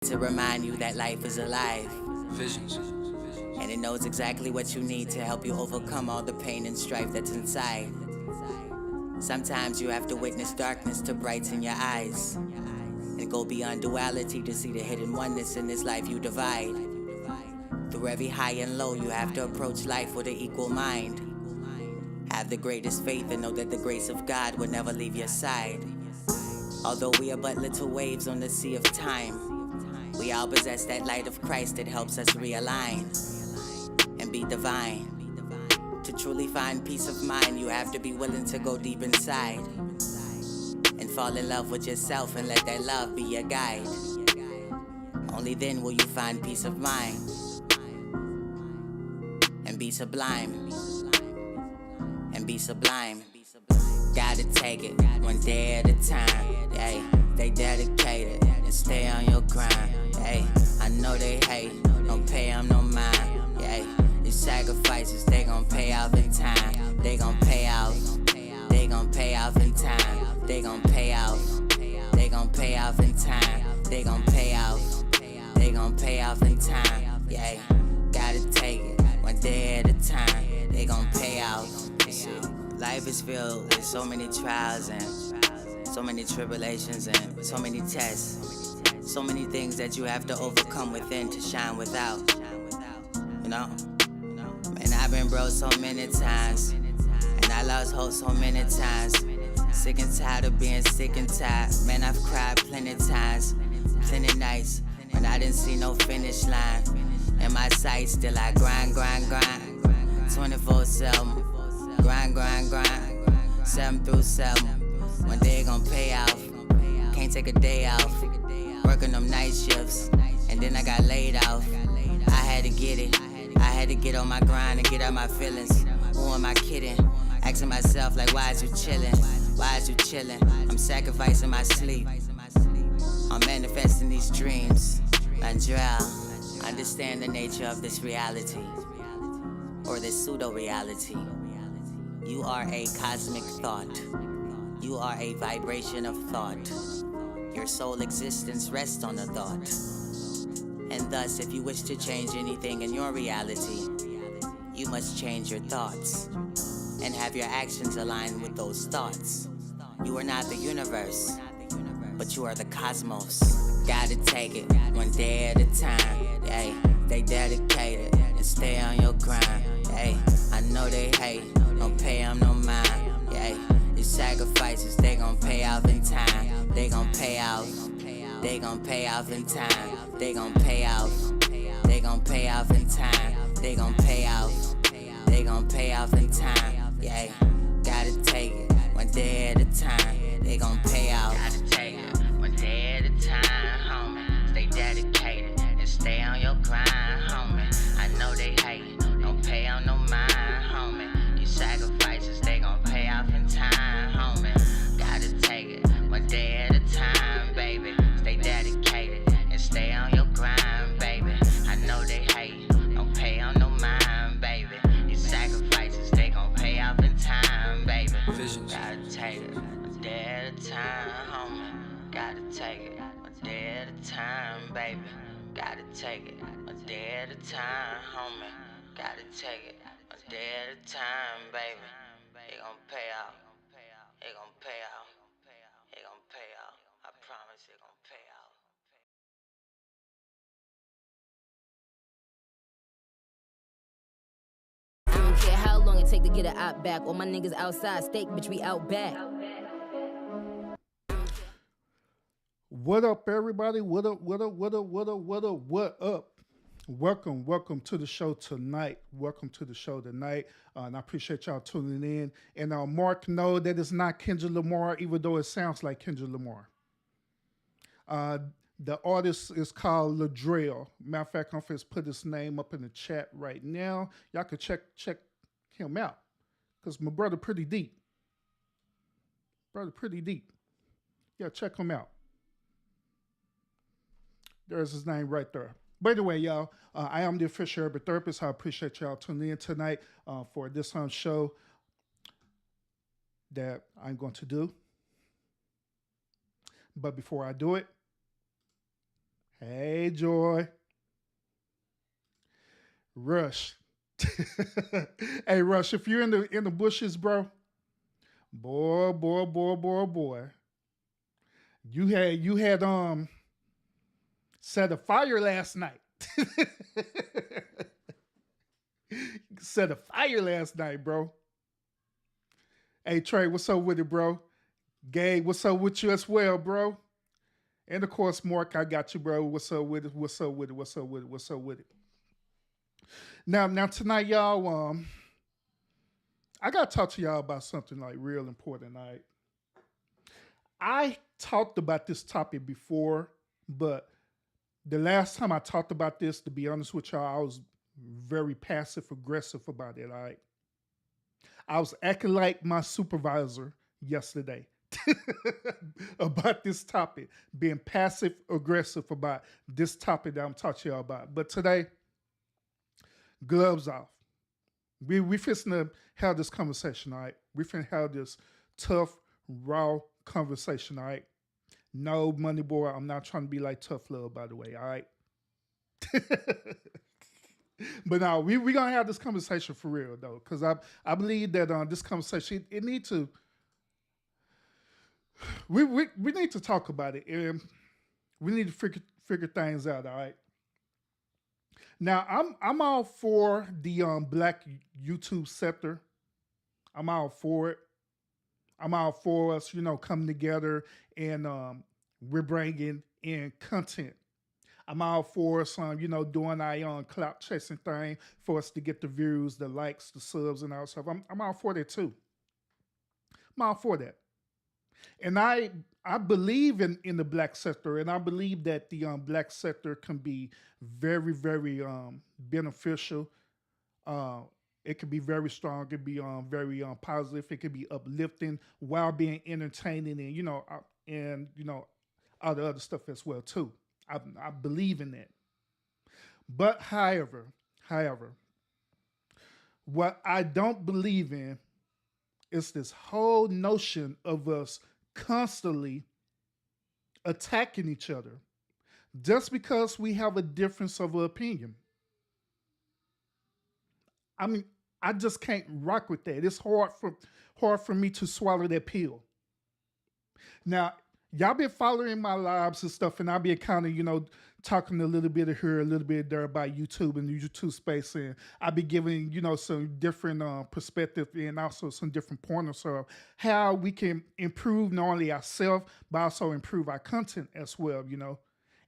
to remind you that life is alive. Visions. And it knows exactly what you need to help you overcome all the pain and strife that's inside. Sometimes you have to witness darkness to brighten your eyes, and go beyond duality to see the hidden oneness in this life you divide. Through every high and low, you have to approach life with an equal mind. Have the greatest faith and know that the grace of God will never leave your side. Although we are but little waves on the sea of time, we all possess that light of Christ that helps us realign and be divine. To truly find peace of mind, you have to be willing to go deep inside and fall in love with yourself and let that love be your guide. Only then will you find peace of mind and be sublime. And be sublime. Gotta take it one day at a time. Yeah, they dedicated and stay on your grind. Hey, I know they hate, don't pay them no mind. Yeah, these sacrifices, they gon' pay off in time. They gon' pay off. They gon' pay off in time. They gon' pay off. They gon' pay off in time. They gon' pay off. They gon' pay off in time. Yeah, gotta take it one day at a time. They gon' pay off. Life is filled with so many trials and so many tribulations and so many tests. So many things that you have to overcome within to shine without. You know? Man, I've been broke so many times, and I lost hope so many times. Sick and tired of being sick and tired. Man, I've cried plenty times, plenty nights when I didn't see no finish line. In my sight, still I grind, 24/7. Grind, 7 through 7. One day gon' pay off. Can't take a day off. Working them night shifts, and then I got laid off. I had to get it. I had to get on my grind and get out my feelings. Who am I kidding? Asking myself like, why is you chillin'? Why is you chillin'? I'm sacrificing my sleep. I'm manifesting these dreams. Andrea, understand the nature of this reality, or this pseudo-reality. You are a cosmic thought. You are a vibration of thought. Your soul existence rests on a thought. And thus, if you wish to change anything in your reality, you must change your thoughts and have your actions aligned with those thoughts. You are not the universe, but you are the cosmos. Gotta take it one day at a time. Hey, they dedicated and stay on your grind. Hey, I know they hate, don't pay them no mind. Yeah, these sacrifices, they gon' pay off in time. They gon' pay off. They gon' pay off in time. They gon' pay off. They gon' pay off in time. They gon' pay off. They gon' pay off in time. Yeah, gotta take it one day at a time. They gon' pay off. Gotta take it one day at a time, homie. Stay dedicated and stay on your grind, homie. I know they hate, don't pay on no mind, homie. These sacrifices, they gon' pay off in time, homie. Gotta take it one day at a time, baby. Stay dedicated and stay on your grind, baby. I know they hate, don't pay on no mind, baby. These sacrifices, they gon' pay off in time, baby. Visions. Gotta take it one day at a time, homie. Gotta take it one day at a time, baby. Gotta take it one day at a time, homie. Gotta take it one day at a time, baby. It gon' pay off. It gon' pay off. It gon' pay off. I promise it gon' pay off. I don't care how long it take to get an op back. All my niggas outside, steak, bitch, we out back. What up, everybody? What up, what up, what up, what up, what up, what up? Welcome to the show tonight. Welcome to the show tonight. And I appreciate y'all tuning in. And Mark, no, that is not Kendrick Lamar, even though it sounds like Kendrick Lamar. The artist is called Ladrell. Matter of fact, I'm going to put his name up in the chat right now. Y'all can check him out. Because my brother pretty deep. Yeah, check him out. There's his name right there. But anyway, y'all, I am the official urban therapist. I appreciate y'all tuning in tonight for this show that I'm going to do. But before I do it, Hey, Joy. Rush. Hey, Rush, if you're in the bushes, bro, boy. You had set a fire last night. Set a fire last night, bro. Hey, Trey, what's up with it, bro? Gabe, what's up with you as well, bro? And of course, Mark, I got you, bro. What's up with it? What's up with it? What's up with it? What's up with it? Now tonight, y'all, I gotta talk to y'all about something like real important. Right? I talked about this topic before, but the last time I talked about this, to be honest with y'all, I was very passive aggressive about it. All right. I was acting like my supervisor yesterday about this topic, being passive aggressive about this topic that I'm talking to y'all about. But today, gloves off. We finna have this conversation, all right? We finna have this tough, raw conversation, all right? No, money boy, I'm not trying to be like tough love, by the way, all right? But now we gonna have this conversation for real though, because I believe that this conversation it need to we need to talk about it, and we need to figure things out. All right. Now I'm all for the Black YouTube sector. I'm all for it. I'm all for us, coming together and we're bringing in content. I'm all for us, doing our clout chasing thing for us to get the views, the likes, the subs, and all stuff. I'm all for that too. I'm all for that. And I believe in the black sector, and I believe that the black sector can be very, very beneficial. It can be very strong. It can be very positive. It can be uplifting while being entertaining, and all the other stuff as well too. I believe in that. But however, what I don't believe in is this whole notion of us constantly attacking each other just because we have a difference of opinion. I mean, I just can't rock with that. It's hard for me to swallow that pill. Now, y'all been following my lives and stuff, and I'll be kind of, talking a little bit of here, a little bit there about YouTube and the YouTube space, and I'll be giving, some different perspective and also some different pointers of how we can improve not only ourselves, but also improve our content as well,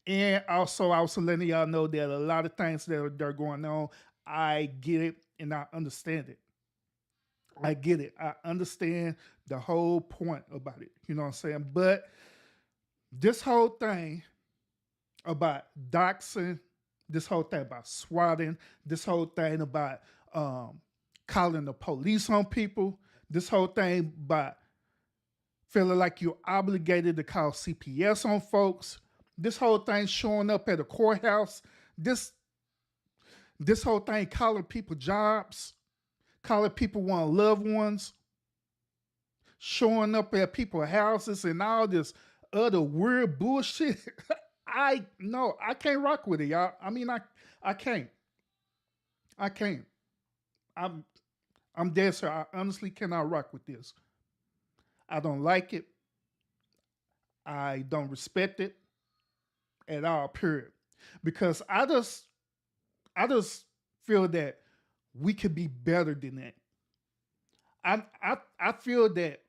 And also letting y'all know that a lot of things that are going on, I get it and I understand it. I get it. I understand the whole point about it. You know what I'm saying? But this whole thing about doxing, this whole thing about swatting, this whole thing about calling the police on people, this whole thing about feeling like you're obligated to call CPS on folks, this whole thing showing up at a courthouse, this whole thing calling people jobs, calling people one loved ones, showing up at people's houses and all this other weird bullshit. I can't rock with it, y'all. I mean, I can't. I'm dead, sir. I honestly cannot rock with this. I don't like it. I don't respect it at all, period. Because I just feel that we could be better than that. I feel that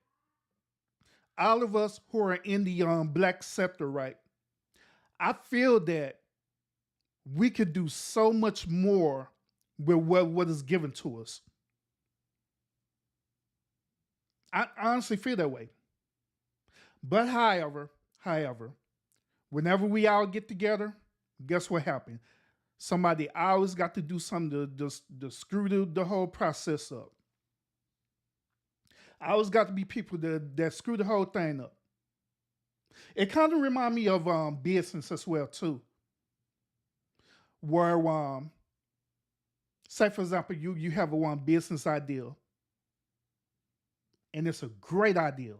all of us who are in the black sector, right? I feel that we could do so much more with what is given to us. I honestly feel that way. But however, whenever we all get together, guess what happened? Somebody always got to do something to screw the whole process up. I always got to be people that screw the whole thing up. It kind of reminds me of business as well too, where say for example you have a business idea, and it's a great idea,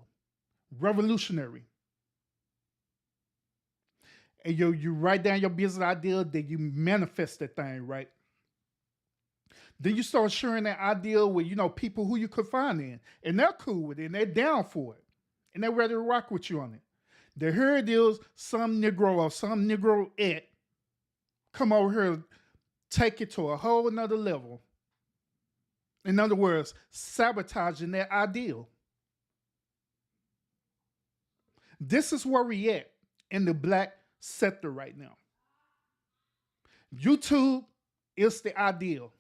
revolutionary, and you write down your business idea, then you manifest that thing, right? Then you start sharing that idea with, people who you could find in, and they're cool with it, and they're down for it, and they're ready to rock with you on it. Then here it is, some Negro or some Negroette come over here, take it to a whole nother level. In other words, sabotaging that ideal. This is where we at in the black sector right now. YouTube is the ideal.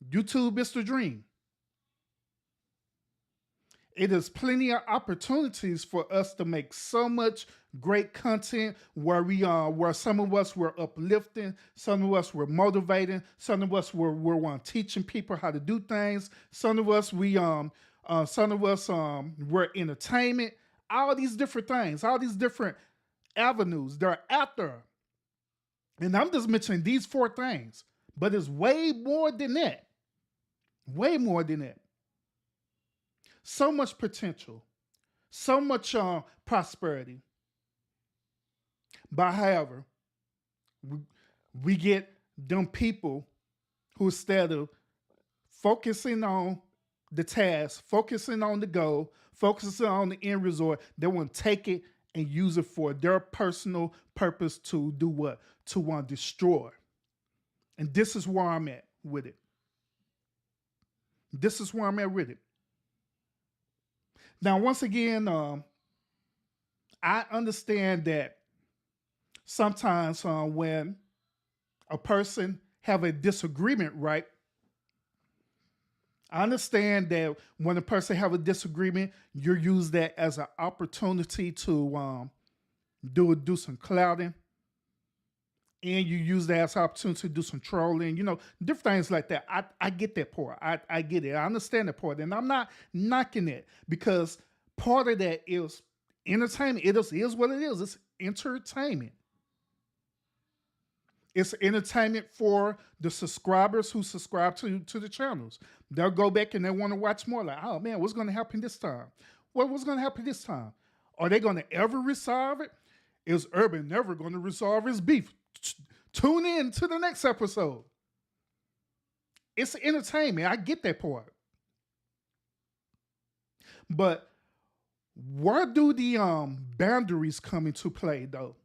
YouTube is the dream. It is plenty of opportunities for us to make so much great content where some of us were uplifting, some of us were motivating, some of us were teaching people how to do things, some of us were entertainment, all these different things, all these different avenues they're out there. And I'm just mentioning these 4 things, but it's way more than that. Way more than that. So much potential, so much prosperity. But however, we get them people who, instead of focusing on the task, focusing on the goal, focusing on the end result, they want to take it and use it for their personal purpose to do what? To want to destroy. And this is where I'm at with it. This is where I'm at with it. Now, once again, I understand that sometimes when a person have a disagreement, right? I understand that when a person have a disagreement, you use that as an opportunity to do some clouding. And you use that as an opportunity to do some trolling, different things like that. I get that part. I get it. I understand that part. And I'm not knocking it, because part of that is entertainment. It is what it is. It's entertainment. It's entertainment for the subscribers who subscribe to the channels. They'll go back and they want to watch more. Like, oh man, what's going to happen this time? What's going to happen this time? Are they going to ever resolve it? Is Urban never going to resolve his beef? Tune in to the next episode. It's entertainment. I get that part. But where do the boundaries come into play, though?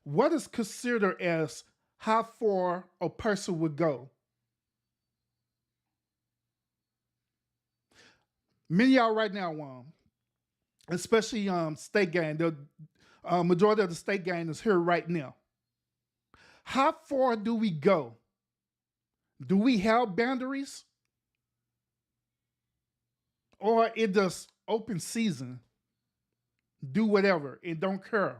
What is considered as how far a person would go? Many of y'all right now, especially state gang, the majority of the state gang is here right now. How far do we go? Do we have boundaries? Or it just open season? Do whatever and don't care.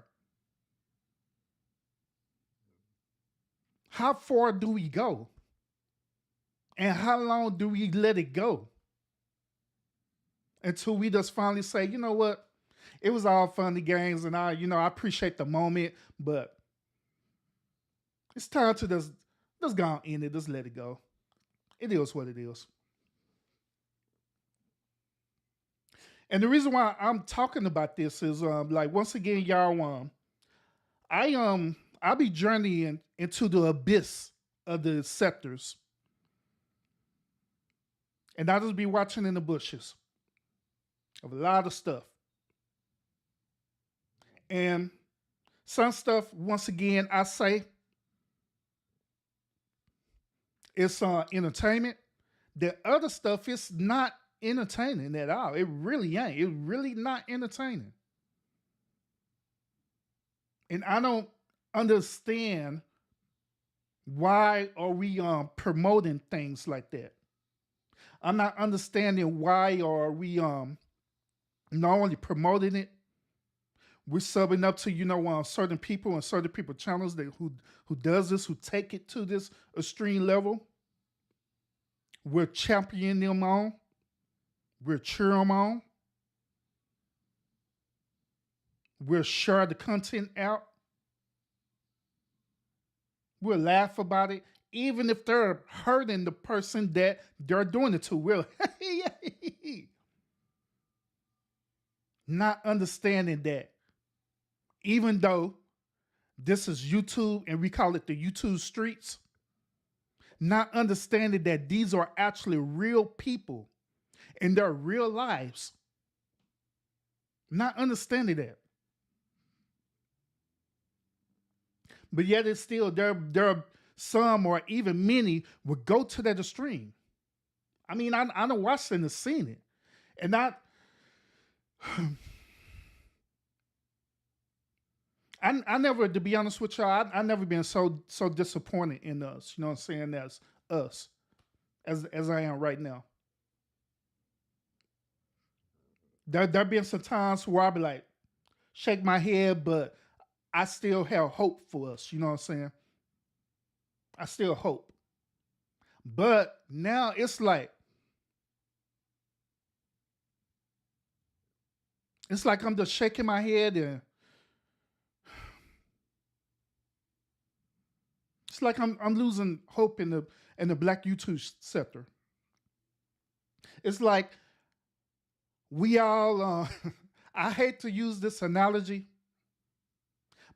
How far do we go? And how long do we let it go? Until we just finally say, you know what? It was all funny games, and I appreciate the moment, but it's time to just go on in it, just let it go. It is what it is. And the reason why I'm talking about this is, once again, y'all, I'll be journeying into the abyss of the sectors, and I'll just be watching in the bushes of a lot of stuff. And some stuff, once again, I say it's entertainment. The other stuff is not entertaining at all. It really ain't. It's really not entertaining. And I don't understand why are we promoting things like that. I'm not understanding why are we not only promoting it, we're subbing up to certain people and certain people channels who does this, who take it to this extreme level. We're championing them on. We're cheering them on. We'll share the content out. We'll laugh about it, even if they're hurting the person that they're doing it to. We'll not understanding that even though this is YouTube and we call it the YouTube streets, not understanding that these are actually real people in their real lives. Not understanding that. But yet it's still, there are some or even many would go to that extreme. I mean, I don't watch it and seen it. And I never, to be honest with y'all, I never been so disappointed in us, you know what I'm saying, as us, as I am right now. There been some times where I be like, shake my head, but I still have hope for us, you know what I'm saying? I still hope. But now it's like I'm just shaking my head, and it's like I'm losing hope in the Black YouTube sector. It's like we all I hate to use this analogy,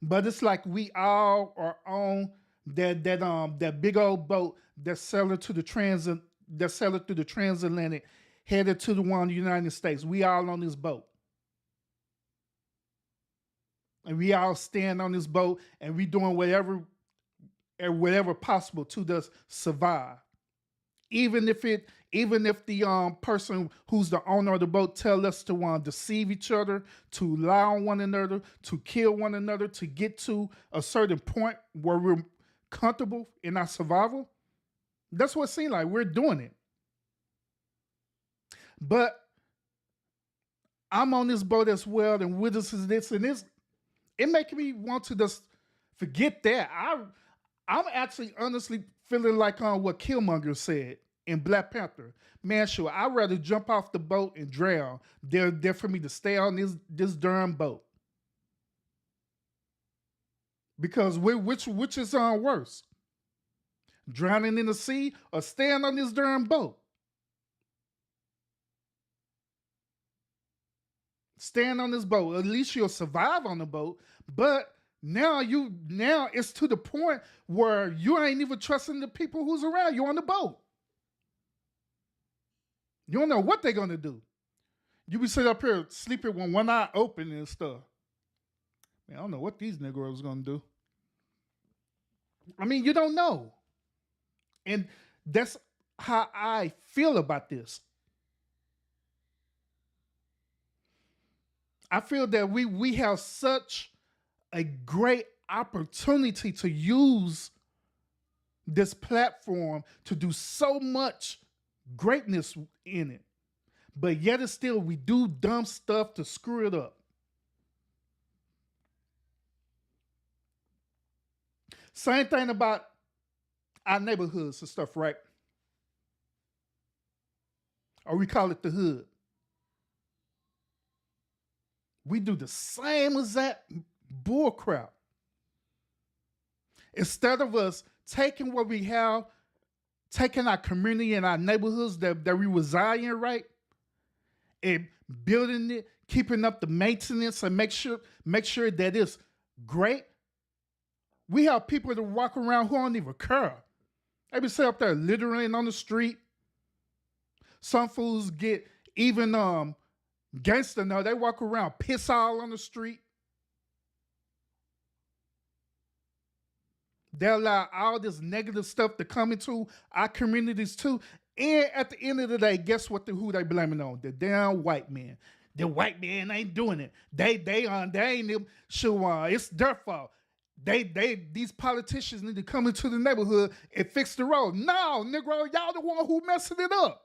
but it's like we all are on that big old boat that's sailing through the transatlantic, headed to the one in the United States. We all on this boat. And we all stand on this boat, and we doing whatever possible to just survive. Even if the person who's the owner of the boat tell us to deceive each other, to lie on one another, to kill one another, to get to a certain point where we're comfortable in our survival, that's what it seems like. We're doing it. But I'm on this boat as well, and witnesses this and this. It makes me want to just forget that. I'm actually honestly feeling like what Killmonger said in Black Panther. Man, sure, I'd rather jump off the boat and drown than for me to stay on this darn boat. Because which is worse? Drowning in the sea or staying on this darn boat? Staying on this boat. At least you'll survive on the boat. But now it's to the point where you ain't even trusting the people who's around you on the boat. You don't know what they're gonna do. You be sitting up here sleeping with one eye open and stuff. Man, I don't know what these Negroes gonna do. I mean, you don't know. And that's how I feel about this. I feel that we have such a great opportunity to use this platform to do so much greatness in it. But yet it's still, we do dumb stuff to screw it up. Same thing about our neighborhoods and stuff, right? Or we call it the hood. We do the same exact bull crap. Instead of us taking what we have, taking our community and our neighborhoods that we reside in, right? And building it, keeping up the maintenance and make sure that it's great. We have people that walk around who don't even care. They be sitting up there littering on the street. Some fools get even gangster now. They walk around piss all on the street. They allow all this negative stuff to come into our communities too. And at the end of the day, guess what? Who they blaming on? The damn white man. The white man ain't doing it. They ain't sure. It's their fault. These politicians need to come into the neighborhood and fix the road. No, Negro, y'all the one who messing it up.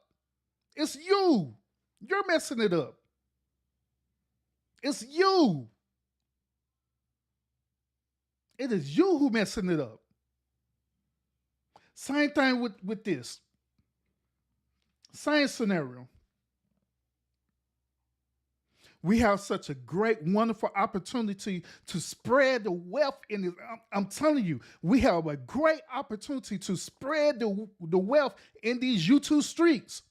It's you. You're messing it up. It's you. It is you who messing it up. Same thing with this. Same scenario. We have such a great, wonderful opportunity to spread the wealth in this. I'm telling you, we have a great opportunity to spread the wealth in these YouTube streets.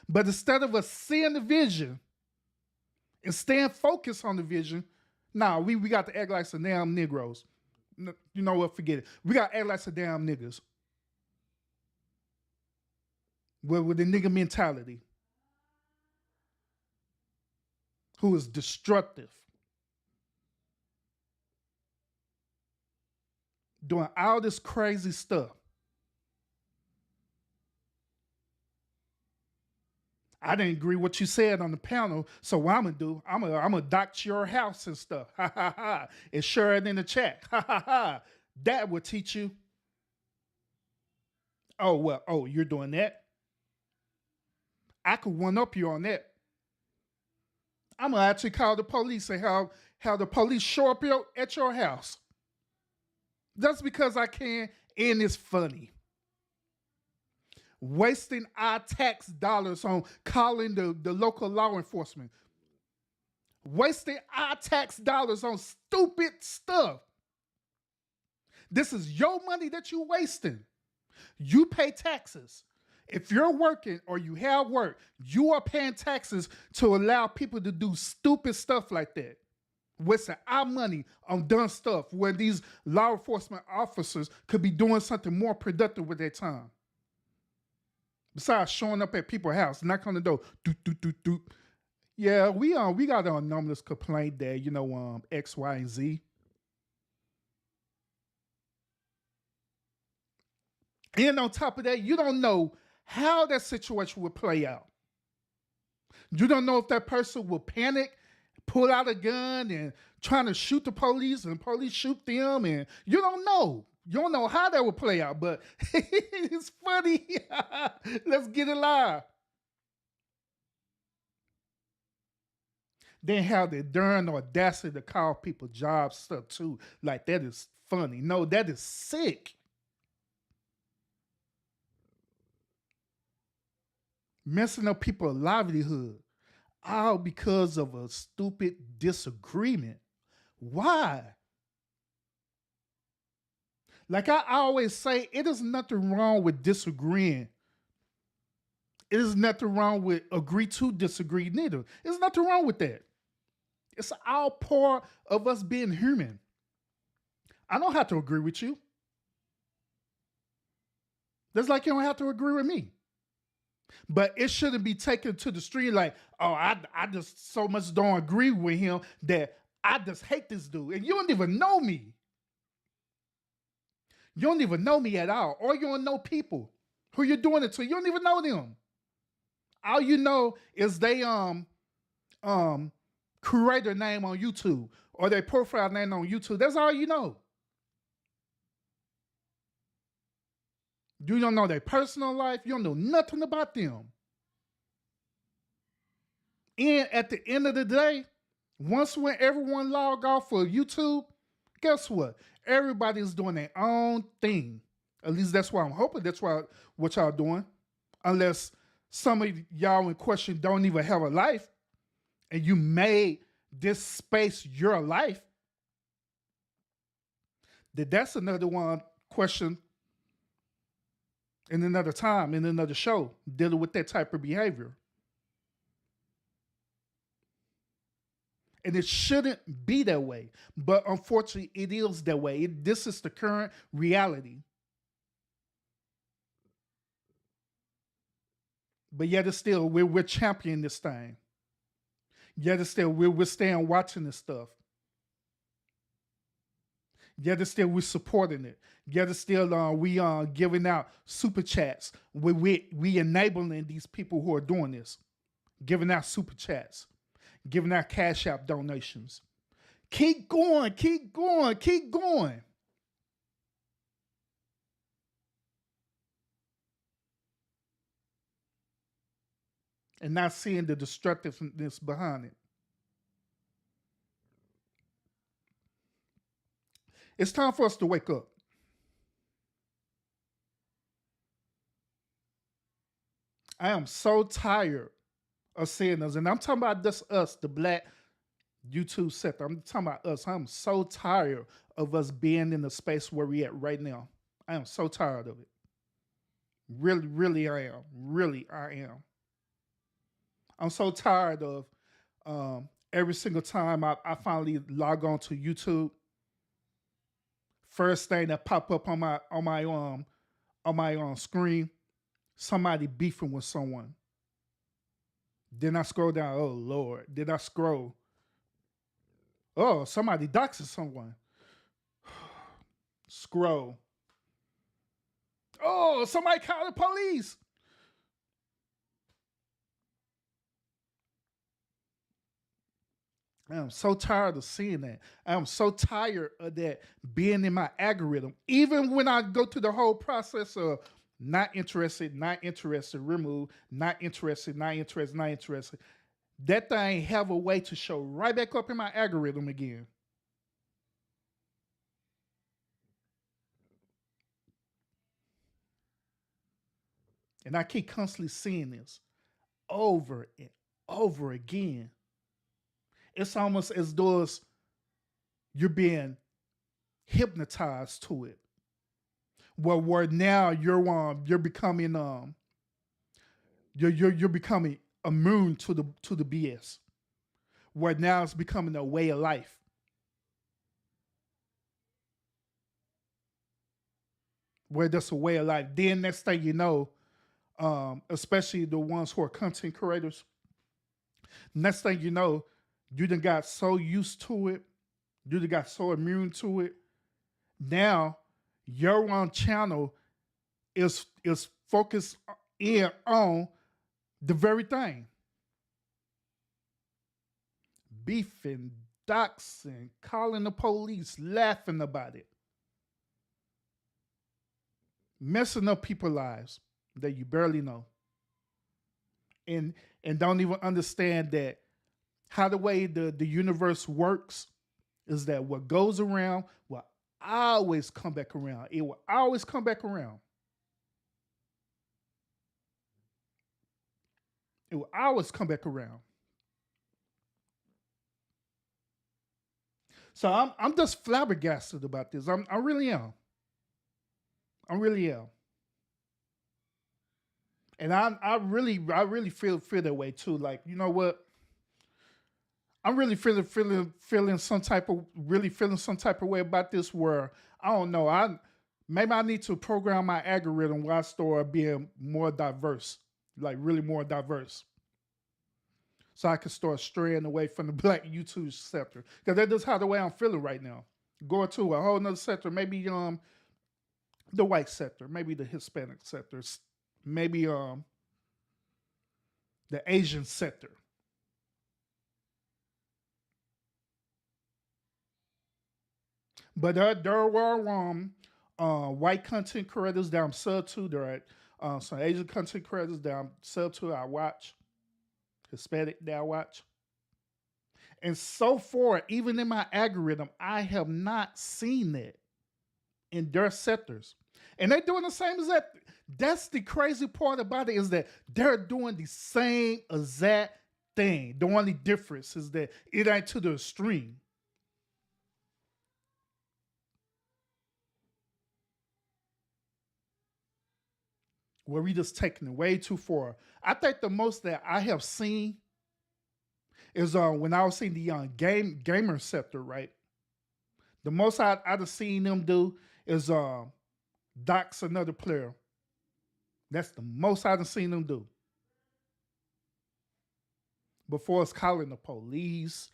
But instead of us seeing the vision and staying focused on the vision, Nah, we got to act like some damn Negroes. You know what? Forget it. We got to act like some damn niggas. With the nigga mentality. Who is destructive. Doing all this crazy stuff. I didn't agree with what you said on the panel, so what I'm gonna do, I'm gonna dox your house and stuff. Ha ha ha. And share it in the chat. Ha ha ha. That will teach you. Oh well, oh, you're doing that? I could one up you on that. I'm gonna actually call the police and how the police show up at your house. That's because I can, and it's funny. Wasting our tax dollars on calling the local law enforcement. Wasting our tax dollars on stupid stuff. This is your money that you're wasting. You pay taxes. If you're working or you have work, you are paying taxes to allow people to do stupid stuff like that. Wasting our money on dumb stuff where these law enforcement officers could be doing something more productive with their time. Besides showing up at people's house, knock on the door, doot, doot, doot, doot. Yeah, we got an anomalous complaint that, X, Y, and Z. And on top of that, you don't know how that situation would play out. You don't know if that person will panic, pull out a gun, and trying to shoot the police, and police shoot them, and you don't know. You don't know how that would play out, but it's funny. Let's get it live. Then have the darn audacity to call people job stuff too. Like, that is funny. No, that is sick. Messing up people's livelihood. All because of a stupid disagreement. Why? Like I always say, it is nothing wrong with disagreeing. It is nothing wrong with agree to disagree neither. There's nothing wrong with that. It's all part of us being human. I don't have to agree with you. That's like you don't have to agree with me. But it shouldn't be taken to the street like, oh, I just so much don't agree with him that I just hate this dude. And you don't even know me. You don't even know me at all. Or you don't know people who you're doing it to. You don't even know them. All you know is they creator name on YouTube or their profile name on YouTube. That's all you know. You don't know their personal life. You don't know nothing about them. And at the end of the day, once when everyone log off for YouTube, guess what? Everybody's doing their own thing. At least that's what I'm hoping. That's what y'all doing. Unless some of y'all in question don't even have a life and you made this space your life. That's another one question in another time, in another show, dealing with that type of behavior. And it shouldn't be that way. But unfortunately, it is that way. This is the current reality. But yet it's still, we're championing this thing. Yet it's still, we're staying watching this stuff. Yet it's still, we're supporting it. Yet it's still, we giving out super chats. We enabling these people who are doing this. Giving out super chats. Giving out Cash App donations. Keep going, keep going, keep going. And not seeing the destructiveness behind it. It's time for us to wake up. I am so tired of seeing us. And I'm talking about just us, the Black YouTube sector. I'm talking about us. I'm so tired of us being in the space where we at right now. I am so tired of it. Really, really I am. Really I am. I'm so tired of every single time I finally log on to YouTube, first thing that pop up on my screen, somebody beefing with someone. Then I scroll down. Oh Lord! Then I scroll. Oh, somebody doxing someone. Scroll. Oh, somebody call the police. I'm so tired of seeing that. I'm so tired of that being in my algorithm. Even when I go through the whole process of not interested, remove, not interested, not interested, not interested, that thing have a way to show right back up in my algorithm again. And I keep constantly seeing this over and over again. It's almost as though you're being hypnotized to it. Where now you're becoming you're becoming immune to the BS. Where now it's becoming a way of life. Where that's a way of life. Then next thing you know, especially the ones who are content creators, next thing you know, you done got so used to it, you done got so immune to it. Now your own channel is focused in on the very thing. Beefing, doxing, calling the police, laughing about it. Messing up people's lives that you barely know. And don't even understand that how the way the universe works is that what goes around will always come back around. It will always come back around. It will always come back around. So I'm just flabbergasted about this. I really am. I really am. And I really feel that way too. Like, you know what? I'm really feeling some type of way about this where I don't know. Maybe I need to program my algorithm where I start being more diverse, like really more diverse. So I can start straying away from the black YouTube sector. Because that is how the way I'm feeling right now. Going to a whole nother sector, maybe the white sector, maybe the Hispanic sector, maybe the Asian sector. But there were white content creators that I'm sub to. There are some Asian content creators that I'm sub to. I watch Hispanic that I watch, and so far, even in my algorithm, I have not seen that in their sectors, and they're doing the same exact. That's the crazy part about it is that they're doing the same exact thing. The only difference is that it ain't to the extreme. Where we just taking it way too far. I think the most that I have seen is when I was seeing the gamer sector, right? The most I'd have seen them do is dox another player. That's the most I've seen them do. Before it's calling the police,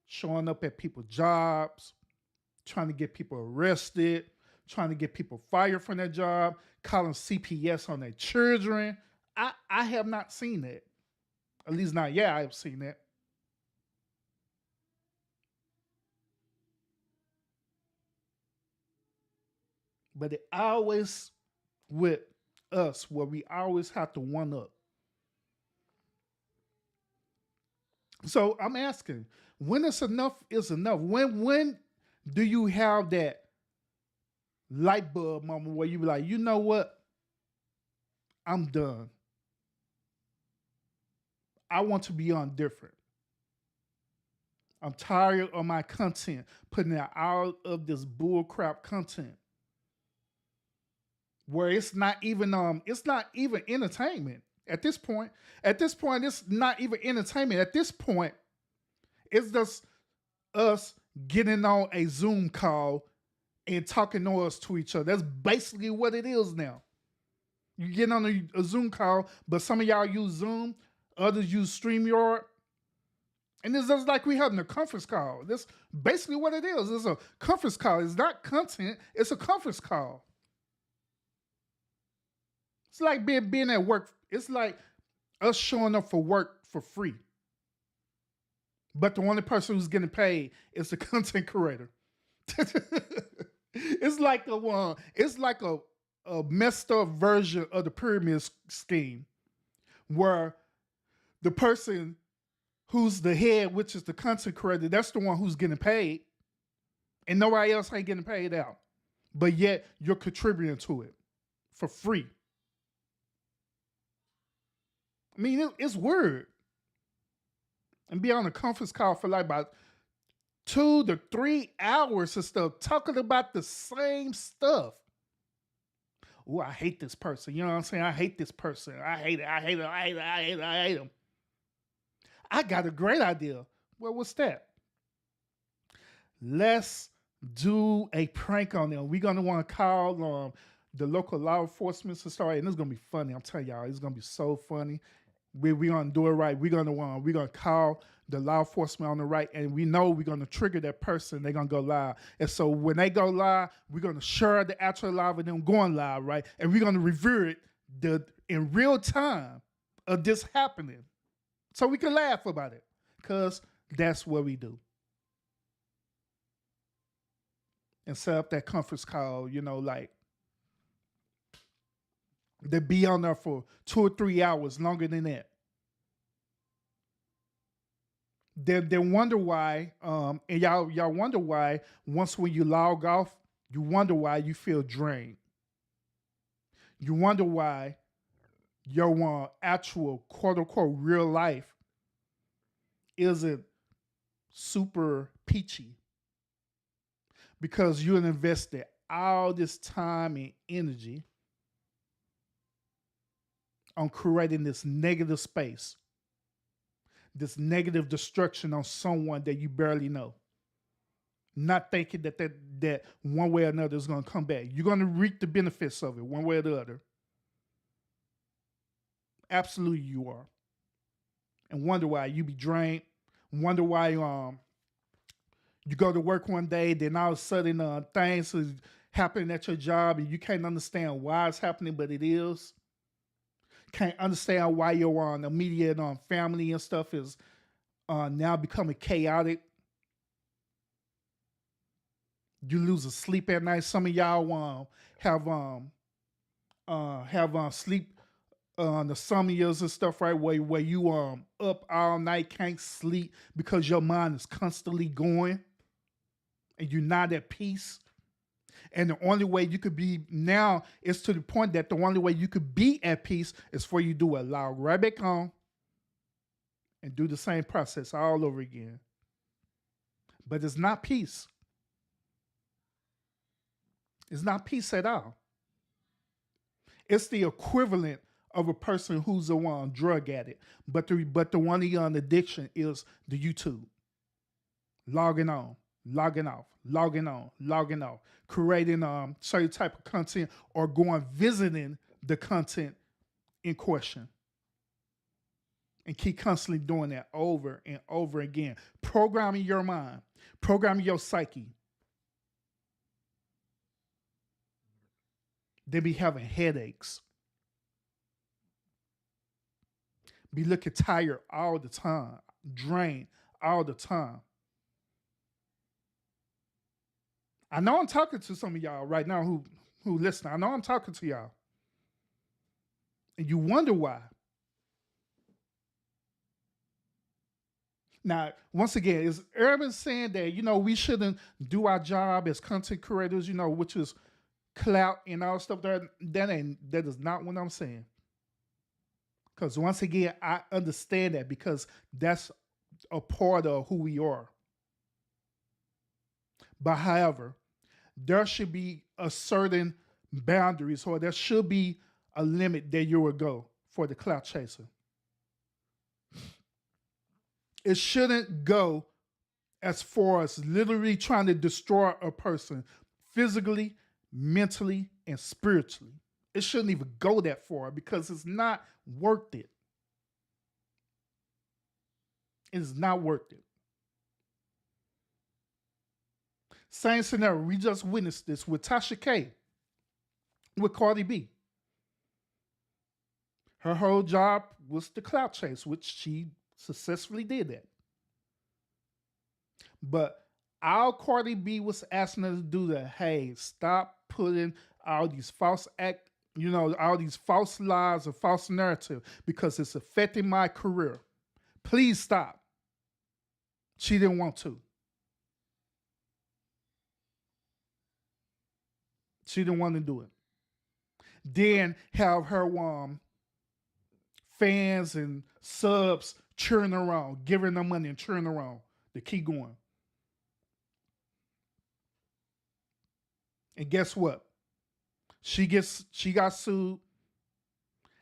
showing up at people's jobs, trying to get people arrested, trying to get people fired from their job, calling CPS on their children. I have not seen that. At least not yet, I have seen that. But it always with us where we always have to one up. So I'm asking, when it's enough is enough. When do you have that light bulb moment where you be like, you know what? I'm done. I want to be on different. I'm tired of my content, putting out all of this bullcrap content. Where it's not even entertainment at this point. At this point, it's not even entertainment. At this point, It's just us getting on a Zoom call and talking noise to each other. That's basically what it is now. You get on a Zoom call, but some of y'all use Zoom, others use StreamYard. And it's just like we having a conference call. That's basically what it is. It's a conference call. It's not content, it's a conference call. It's like being at work. It's like us showing up for work for free. But the only person who's getting paid is the content creator. It's like a messed up version of the pyramid scheme where the person who's the head, which is the content creator, that's the one who's getting paid, and nobody else ain't getting paid out. But yet you're contributing to it for free. I mean, it's weird. And be on a conference call for like about 2 to 3 hours and stuff, talking about the same stuff. Oh, I hate this person. You know what I'm saying? I hate this person. I hate it. I hate it. I hate it. I hate it. I hate him. I got a great idea. Well, what's that? Let's do a prank on them. We're going to want to call the local law enforcement to start, and it's going to be funny. I'm telling y'all, it's going to be so funny. We're going to do it right. We're going to call the law enforcement on the right, and we know we're going to trigger that person. They're going to go live. And so when they go live, we're going to share the actual live of them going live, right? And we're going to review it in real time of this happening. So we can laugh about it, because that's what we do. And set up that conference call, like they be on there for 2 or 3 hours, longer than that. They wonder why, and y'all wonder why once when you log off, you wonder why you feel drained. You wonder why your actual quote unquote real life isn't super peachy, because you invested all this time and energy on creating this negative space, this negative destruction on someone that you barely know, not thinking that one way or another is going to come back. You're going to reap the benefits of it one way or the other. Absolutely you are. And wonder why you be drained, wonder why you go to work one day, then all of a sudden things is happening at your job and you can't understand why it's happening, but it is. Can't understand why your immediate family and stuff is now becoming chaotic. You lose sleep at night. Some of y'all have sleep the summers and stuff, right? Where you up all night, can't sleep because your mind is constantly going and you're not at peace. And the only way you could be now is to the point that the only way you could be at peace is for you to do a log right back on and do the same process all over again. But it's not peace. It's not peace at all. It's the equivalent of a person who's a drug addict. But the one on addiction is the YouTube. Logging on, logging off, logging on, logging off, creating certain type of content or going visiting the content in question. And keep constantly doing that over and over again. Programming your mind, programming your psyche. They be having headaches. Be looking tired all the time, drained all the time. I know I'm talking to some of y'all right now who listen. I know I'm talking to y'all. And you wonder why. Now, once again, is Urban saying that, we shouldn't do our job as content creators, which is clout and all stuff that is not what I'm saying. Because once again, I understand that because that's a part of who we are. But however, there should be a certain boundaries, or there should be a limit that you will go for the clout chaser. It shouldn't go as far as literally trying to destroy a person physically, mentally, and spiritually. It shouldn't even go that far because it's not worth it. It's not worth it. Same scenario. We just witnessed this with Tasha K, with Cardi B. Her whole job was the clout chase, which she successfully did that. But all Cardi B was asking us to do that, hey, stop putting all these all these false lies or false narrative because it's affecting my career. Please stop. She didn't want to. She didn't want to do it. Then have her fans and subs cheering around, giving them money and cheering around to keep going. And guess what? She got sued.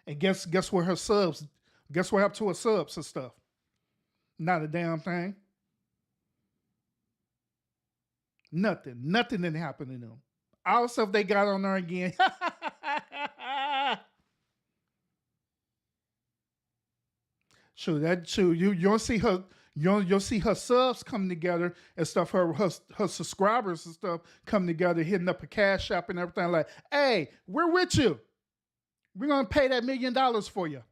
And guess what her subs, guess what happened to her subs and stuff? Not a damn thing. Nothing. Nothing didn't happen to them. All the stuff they got on there again. You'll see her. You'll see her subs coming together and stuff. Her subscribers and stuff coming together, hitting up a cash app and everything. Like, hey, we're with you. We're gonna pay that $1 million for you.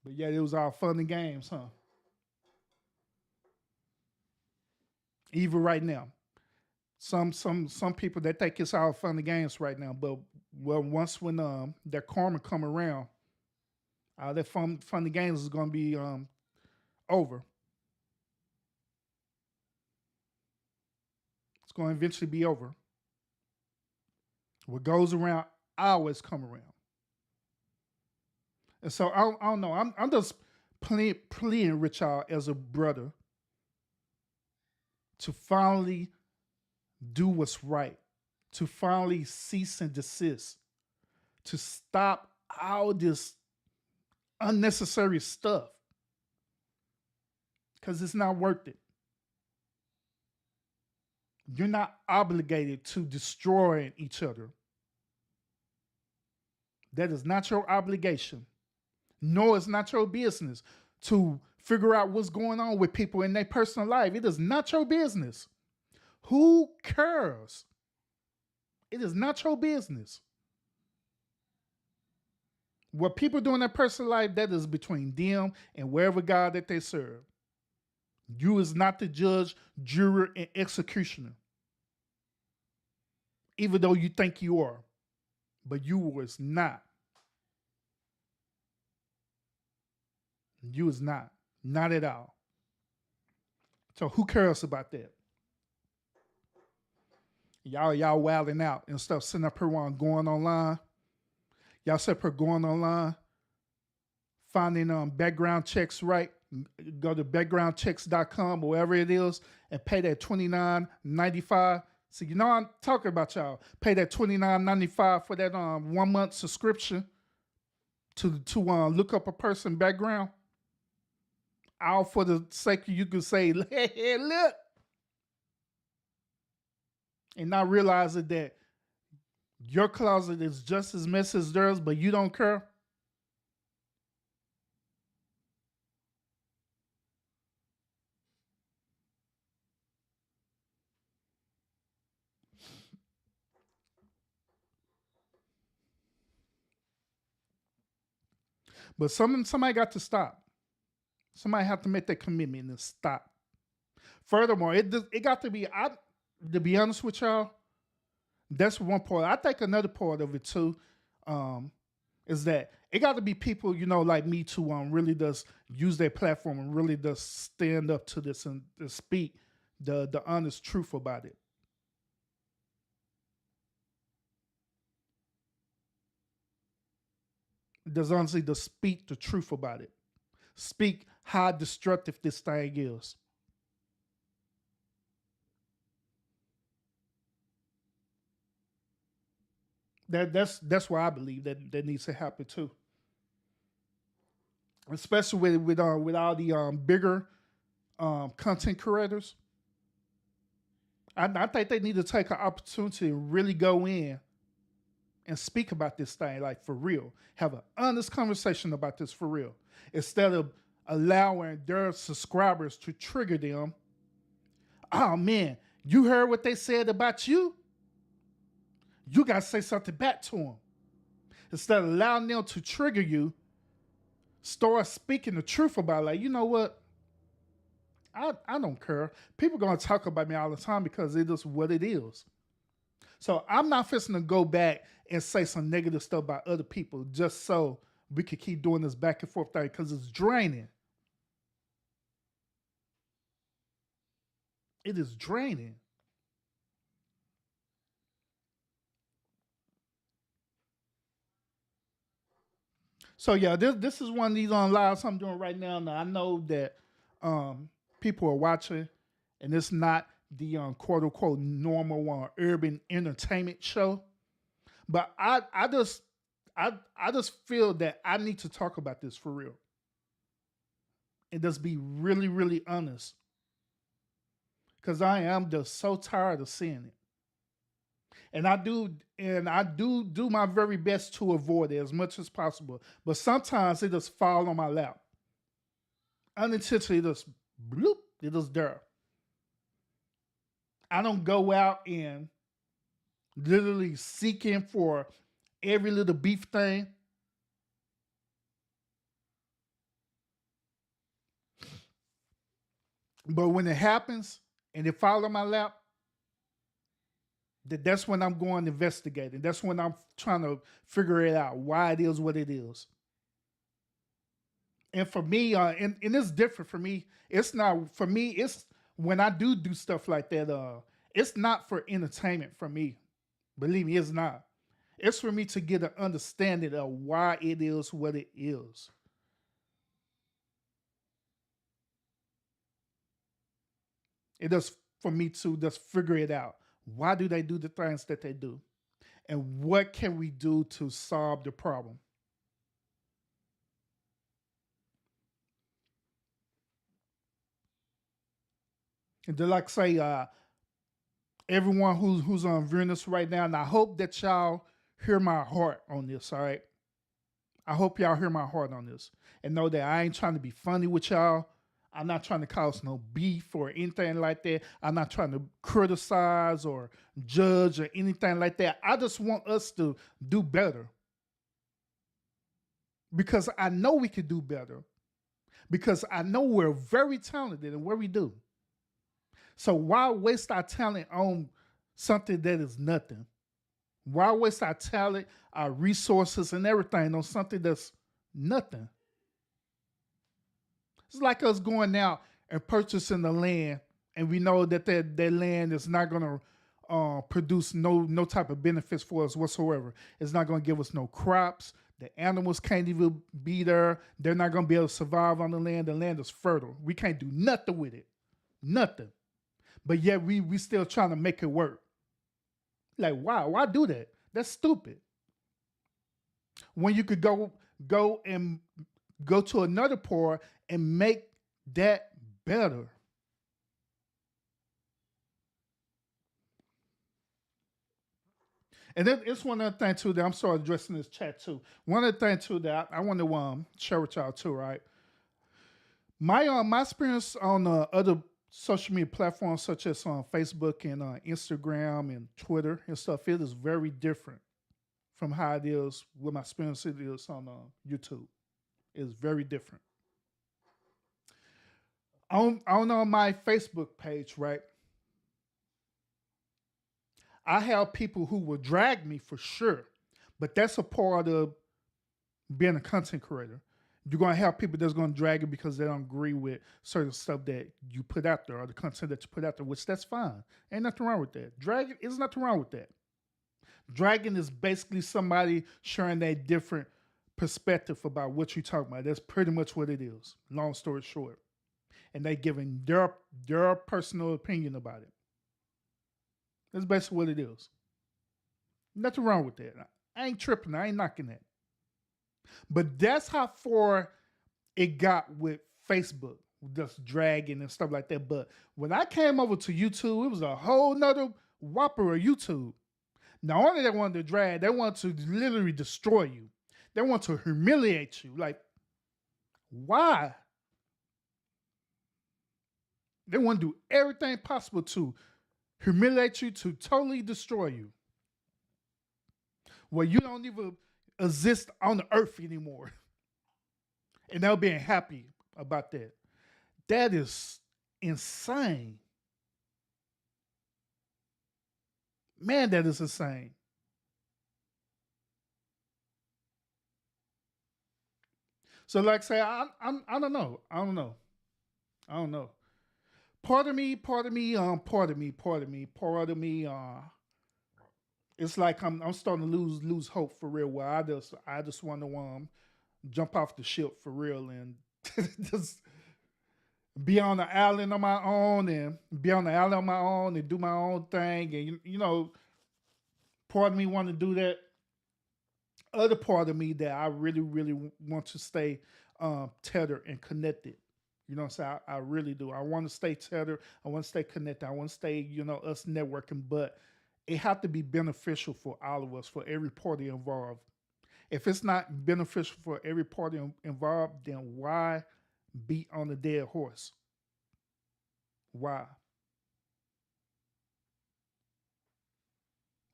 But yeah, it was all fun and games, huh? Even right now. Some people that think it's all fun and games right now, but once when their karma come around, all that fun and games is gonna be over. It's gonna eventually be over. What goes around always come around. And so I don't know. I'm just pleading with y'all as a brother to finally do what's right, to finally cease and desist, to stop all this unnecessary stuff, because it's not worth it. You're not obligated to destroy each other. That is not your obligation. No, it's not your business to figure out what's going on with people in their personal life. It is not your business. Who cares? It is not your business. What people do in their personal life, that is between them and wherever God that they serve. You is not the judge, juror, and executioner. Even though you think you are. But you was not. You was not. Not at all. So who cares about that? Y'all wilding out and stuff, sitting up here while going online. Y'all sit up here going online, finding background checks right. Go to backgroundchecks.com or wherever it is and pay that $29.95. So you know I'm talking about y'all. Pay that $29.95 for that 1 month subscription to look up a person background. All for the sake you can say, hey, look. And not realizing that your closet is just as messy as theirs, but you don't care. But somebody got to stop. Somebody have to make that commitment and stop. Furthermore, it got to be, to be honest with y'all, that's one part. I think another part of it too is that it got to be people, like me to really just use their platform and really just stand up to this and speak the honest truth about it. Just honestly to speak the truth about it. Speak how destructive this thing is. That's why I believe that needs to happen too. especially with all the bigger content creators. I think they need to take an opportunity to really go in and speak about this thing, like for real. Have an honest conversation about this for real. Instead of allowing their subscribers to trigger them. Oh man, you heard what they said about you? You got to say something back to them. Instead of allowing them to trigger you, start speaking the truth about it. Like, you know what? I don't care. People going to talk about me all the time because it is what it is. So I'm not fixing to go back and say some negative stuff about other people just so we could keep doing this back and forth thing because it's draining. It is draining. So yeah, this is one of these on lives I'm doing right now. Now I know that people are watching, and it's not the quote unquote normal urban entertainment show. But I just feel that I need to talk about this for real. And just be really, really honest. Because I am just so tired of seeing it. And I do my very best to avoid it as much as possible. But sometimes it just fall on my lap. Unintentionally, it just bloop, it just there. I don't go out and literally seeking for every little beef thing. But when it happens and it falls on my lap, that's when I'm going investigating. That's when I'm trying to figure it out, why it is what it is. And for me, and it's different for me. It's not for me. It's when I do stuff like that. It's not for entertainment for me. Believe me, it's not. It's for me to get an understanding of why it is what it is. It is for me to just figure it out. Why do they do the things that they do? And what can we do to solve the problem? And to like say, everyone who's on viewing this right now, and I hope that y'all hear my heart on this, all right? I hope y'all hear my heart on this and know that I ain't trying to be funny with y'all. I'm not trying to cause no beef or anything like that. I'm not trying to criticize or judge or anything like that. I just want us to do better. Because I know we can do better. Because I know we're very talented in what we do. So why waste our talent on something that is nothing? Why waste our talent, our resources, and everything on something that's nothing? It's like us going out and purchasing the land, and we know that that land is not going to produce no type of benefits for us whatsoever. It's not going to give us no crops. The animals can't even be there. They're not going to be able to survive on the land. The land is fertile. We can't do nothing with it. Nothing. But yet we still trying to make it work. Like, why? Why do that? That's stupid. When you could go to another part and make that better. And then it's one other thing too that I'm sort of addressing this chat too. One other thing too that I want to share with y'all too, right? My experience on other social media platforms such as on Facebook and Instagram and Twitter and stuff, it is very different from how it is with my experience it is on YouTube. It's very different. On my Facebook page, right? I have people who will drag me for sure, but that's a part of being a content creator. You're going to have people that's going to drag you because they don't agree with certain stuff that you put out there or the content that you put out there, which that's fine. Ain't nothing wrong with that. Dragging is nothing wrong with that. Dragging is basically somebody sharing a different perspective about what you're talking about. That's pretty much what it is, long story short. And they giving their personal opinion about it. That's basically what it is. Nothing wrong with that. I ain't tripping. I ain't knocking that. But that's how far it got with Facebook, just dragging and stuff like that. But when I came over to YouTube, it was a whole nother whopper of YouTube. Not only they wanted to drag, they want to literally destroy you. They want to humiliate you. Like, why? They want to do everything possible to humiliate you, to totally destroy you. Well, you don't even exist on the earth anymore. And they're being happy about that. That is insane. Man, that is insane. So, like, say, I don't know. I don't know. I don't know. Part of me, it's like I'm starting to lose hope for real. Where I just want to jump off the ship for real and just be on the island on my own and do my own thing. And part of me want to do that. Other part of me that I really, really want to stay tethered and connected. You know what I'm saying? I really do. I want to stay tethered. I want to stay connected. I want to stay, us networking. But it have to be beneficial for all of us, for every party involved. If it's not beneficial for every party involved, then why beat on a dead horse? Why?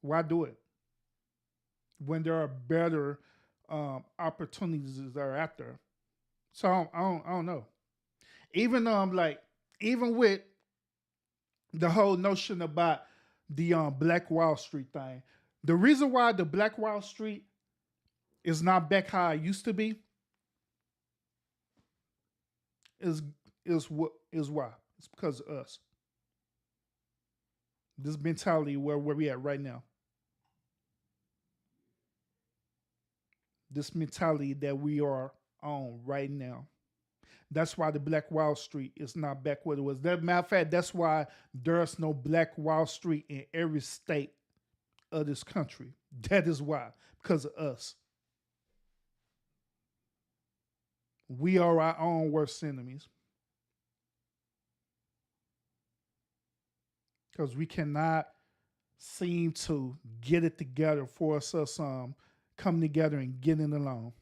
Why do it when there are better opportunities that are out there? So I don't know. Even even with the whole notion about the Black Wall Street thing, the reason why the Black Wall Street is not back how it used to be is why. It's because of us. This mentality where we at right now. This mentality that we are on right now. That's why the Black Wall Street is not back what it was. That matter of fact, that's why there's no Black Wall Street in every state of this country. That is why, because of us. We are our own worst enemies. Because we cannot seem to get it together for us come together and getting along.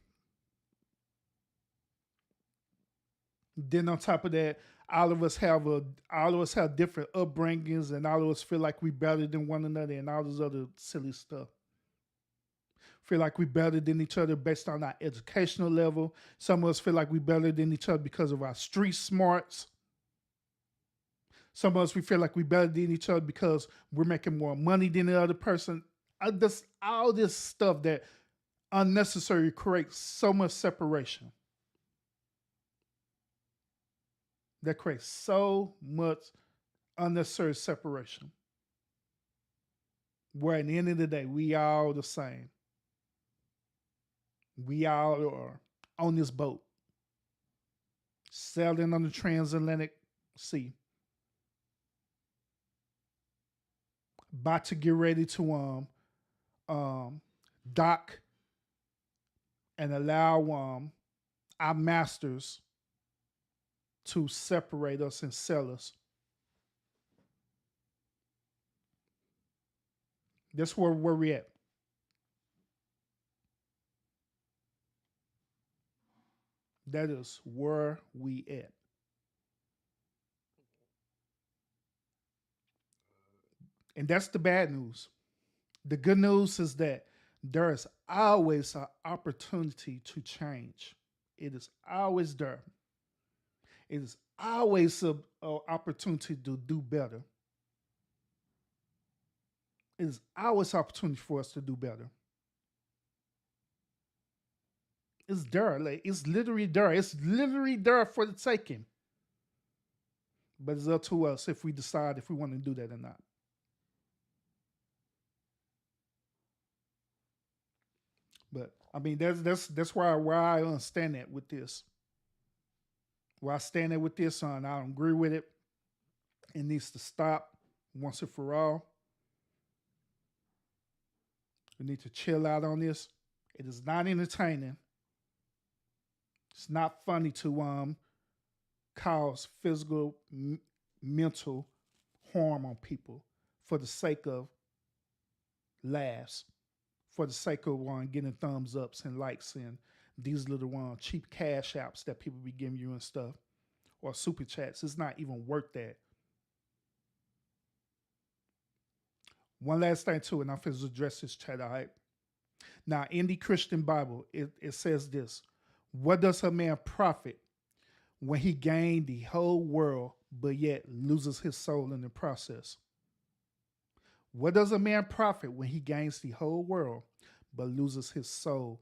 Then on top of that, all of us have different upbringings, and all of us feel like we better than one another, and all this other silly stuff. Feel like we better than each other based on our educational level. Some of us feel like we better than each other because of our street smarts. Some of us we feel like we better than each other because we're making more money than the other person. All this stuff that unnecessarily creates so much separation. That creates so much unnecessary separation. Where at the end of the day, we all the same. We all are on this boat, sailing on the transatlantic sea, about to get ready to dock and allow our masters to separate us and sell us. That's where we're at. That is where we at. And that's the bad news. The good news is that there is always an opportunity to change. It is always there. It is always an opportunity to do better. It is always an opportunity for us to do better. It's there. Like, it's literally there. It's literally there for the taking. But it's up to us if we decide if we want to do that or not. But I mean, that's where I understand that with this. Where I stand there with this, and I don't agree with it. It needs to stop once and for all. We need to chill out on this. It is not entertaining. It's not funny to cause physical, mental harm on people for the sake of laughs, for the sake of getting thumbs ups and likes and these little cheap cash apps that people be giving you and stuff or super chats. It's not even worth that. One last thing too, and I'm going to address this chat, all right? Now, in the Christian Bible, it says this: what does a man profit when he gained the whole world but yet loses his soul in the process? What does a man profit when he gains the whole world but loses his soul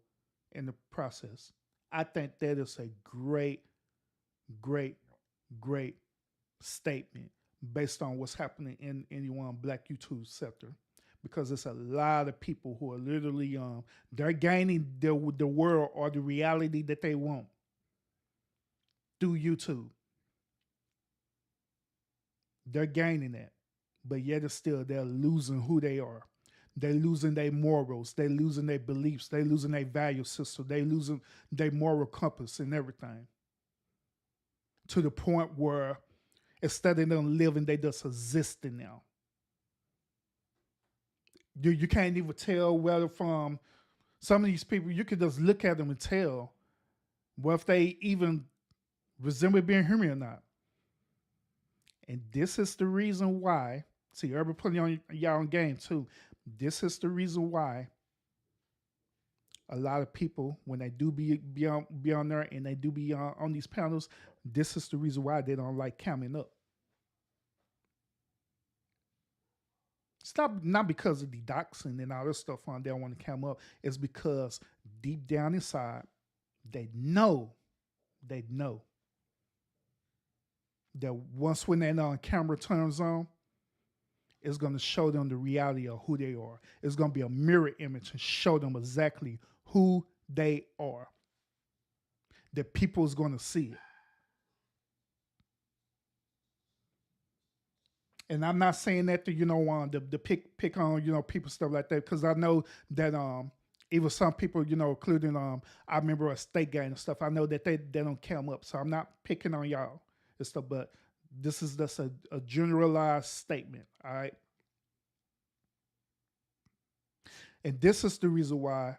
in the process? I think that is a great, great, great statement based on what's happening in anyone black YouTube sector, because it's a lot of people who are literally they're gaining the world or the reality that they want through YouTube. They're gaining that, but yet it's still they're losing who they are. They're losing their morals. They're losing their beliefs. They're losing their value system. They're losing their moral compass and everything, to the point where instead of them living, they just existing now. You can't even tell whether from some of these people, you could just look at them and tell well if they even resemble being human or not. And this is the reason why, see, everybody putting on y'all on game too. This is the reason why a lot of people, when they do be on there and they do be on these panels, this is the reason why they don't like coming up. It's not because of the doxing and all this stuff on they don't want to come up. It's because deep down inside, they know that once when that camera turns on, it's going to show them the reality of who they are. It's going to be a mirror image and show them exactly who they are. That people's going to see it. And I'm not saying that to, the pick on, people, stuff like that, because I know that even some people, including I remember a state game and stuff, I know that they don't come up. So I'm not picking on y'all and stuff, but this is just a generalized statement, all right? And this is the reason why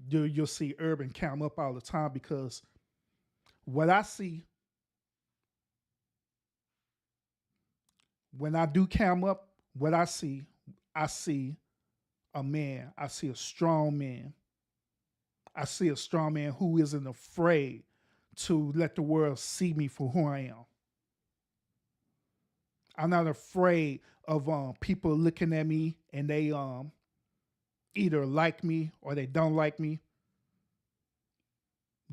you'll see urban come up all the time, because what I see when I do cam up, what I see a man. I see a strong man. I see a strong man who isn't afraid to let the world see me for who I am. I'm not afraid of people looking at me and they either like me or they don't like me.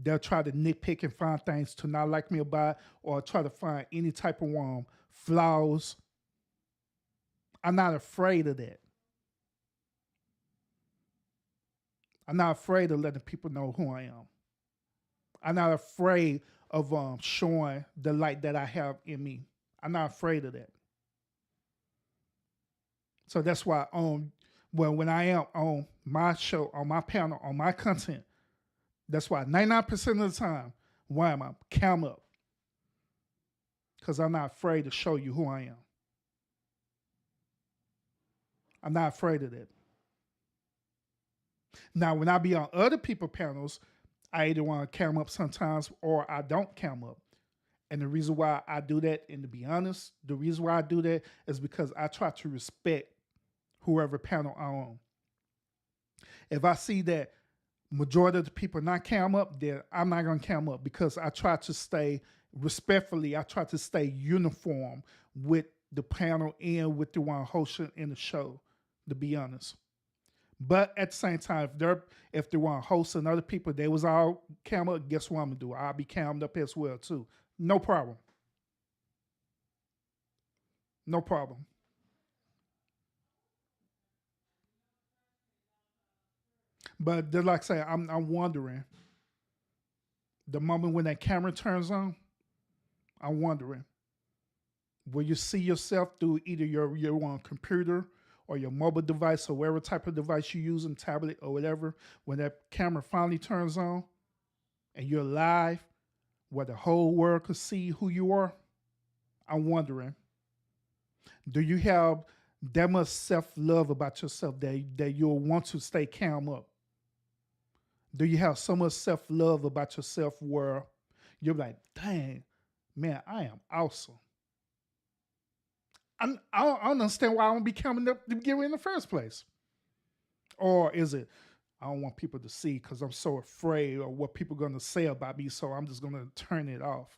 They'll try to nitpick and find things to not like me about, or try to find any type of flaws. I'm not afraid of that. I'm not afraid of letting people know who I am. I'm not afraid of showing the light that I have in me. I'm not afraid of that. So that's why when I am on my show, on my panel, on my content, that's why 99% of the time, why am I cam up? Because I'm not afraid to show you who I am. I'm not afraid of that. Now, when I be on other people's panels, I either want to cam up sometimes or I don't cam up. And the reason why I do that, and to be honest, the reason why I do that is because I try to respect whoever panel I'm on. If I see that majority of the people not cam up, then I'm not going to cam up, because I try to stay respectfully, I try to stay uniform with the panel and with the one hosting in the show, to be honest. But at the same time, if they want to host and other people, they was all cam up, guess what I'm going to do? I'll be cammed up as well too. No problem. No problem. But like I say, I'm wondering, the moment when that camera turns on, I'm wondering, will you see yourself through either your computer or your mobile device or whatever type of device you use, tablet or whatever, when that camera finally turns on and you're live where the whole world could see who you are, I'm wondering, do you have that much self-love about yourself that you'll want to stay calm up? Do you have so much self-love about yourself where you're like, dang, man, I am awesome. I don't understand why I don't be coming up to get in the first place. Or is it, I don't want people to see because I'm so afraid of what people are going to say about me, so I'm just going to turn it off.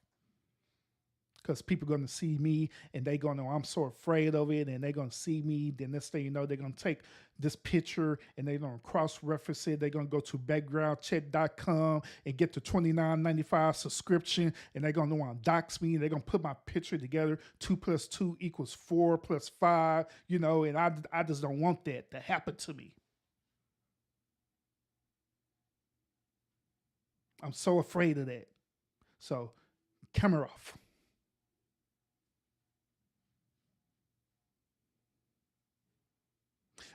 Because people are going to see me and they're going to know I'm so afraid of it, and they're going to see me. Then next thing you know, they're going to take this picture and they're going to cross-reference it. They're going to go to backgroundcheck.com and get the $29.95 subscription, and they're going to want to dox me. They're going to put my picture together. 2 + 2 = 4 + 5, and I just don't want that to happen to me. I'm so afraid of that. So, camera off.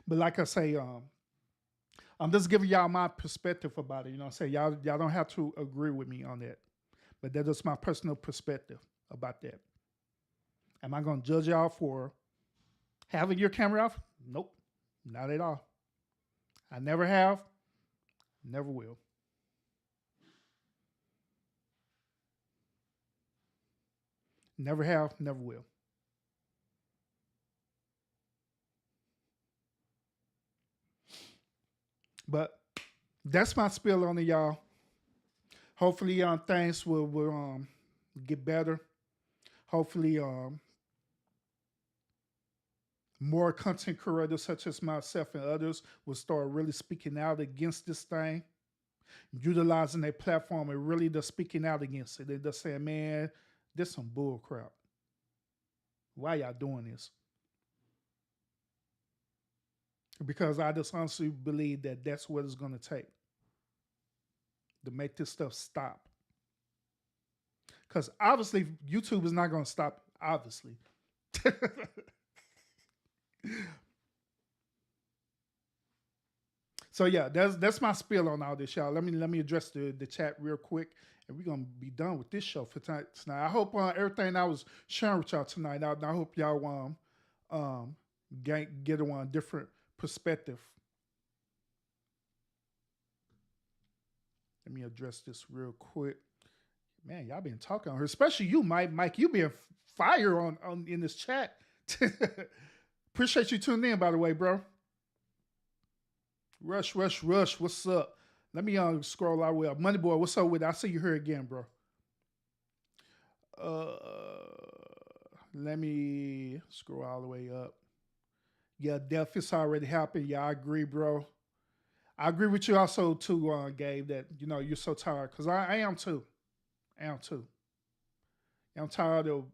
But like I say, I'm just giving y'all my perspective about it. You know what I'm saying? Y'all don't have to agree with me on that. But that is my personal perspective about that. Am I going to judge y'all for having your camera off? Nope. Not at all. I never have. Never will. Never have, never will. But that's my spill on it, y'all. Hopefully, things will get better. Hopefully, more content creators such as myself and others will start really speaking out against this thing, utilizing their platform and really just speaking out against it. They're just saying, man, this some bull crap. Why y'all doing this? Because I just honestly believe that that's what it's going to take to make this stuff stop. Because obviously YouTube is not going to stop, obviously. So yeah, that's my spiel on all this, y'all. Let me address the chat real quick, and we're gonna be done with this show for tonight. I hope everything I was sharing with y'all tonight. I hope y'all get a different perspective. Let me address this real quick. Man, y'all been talking on her, especially you, Mike. You been fire on in this chat. Appreciate you tuning in, by the way, bro. Rush. What's up? Let me scroll all the way up. Money Boy, what's up with it? I see you here again, bro. Let me scroll all the way up. Yeah, death is already happened. Yeah, I agree, bro. I agree with you also too, Gabe, that you're so tired, because I am too. I'm tired of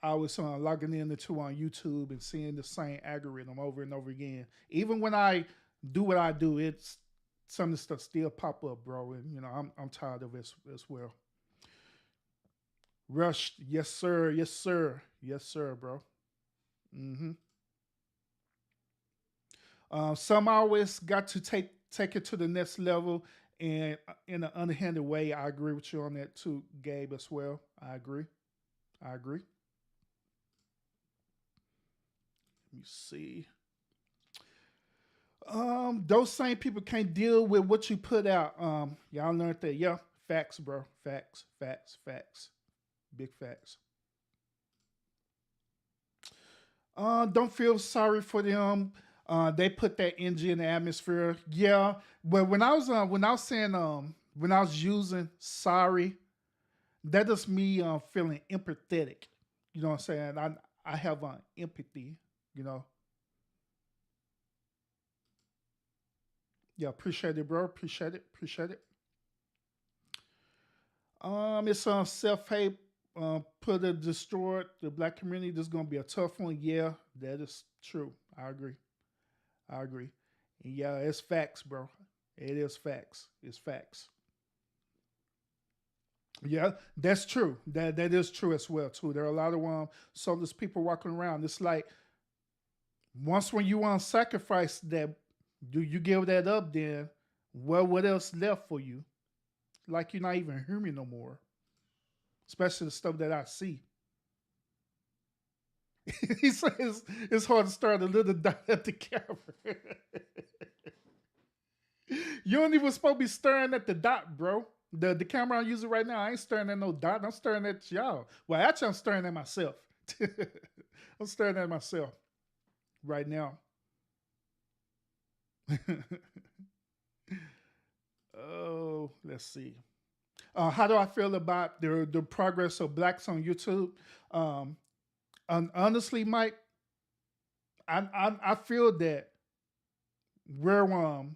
always logging into on YouTube and seeing the same algorithm over and over again. Even when I do what I do, it's some of the stuff still pop up, bro. And I'm tired of it as well. Rush, yes sir, bro. Some always got to take it to the next level, and in an underhanded way. I agree with you on that too, Gabe, as well. I agree. Let me see. Those same people can't deal with what you put out. Y'all learned that. Yeah, facts, bro. Facts. Big facts. Don't feel sorry for them. They put that energy in the atmosphere. Yeah, but when I was using sorry, that is me feeling empathetic. You know what I'm saying? I have empathy. Yeah, appreciate it, bro. Appreciate it. It's self-hate. Put a destroyed the black community. This is gonna be a tough one. Yeah, that is true. I agree. And yeah, it's facts, bro. It is facts. It's facts. Yeah, that's true. That is true as well too. There are a lot of soulless people walking around. It's like once when you want to sacrifice that, do you give that up? Then what else left for you? like you're not even human no more. Especially the stuff that I see. He says it's hard to start a little dot at the camera. You don't even supposed to be staring at the dot, bro. The camera I'm using right now, I ain't staring at no dot. I'm staring at y'all. Well, actually, I'm staring at myself. I'm staring at myself right now. Oh, let's see. How do I feel about the progress of blacks on YouTube? Honestly, Mike, I feel that we're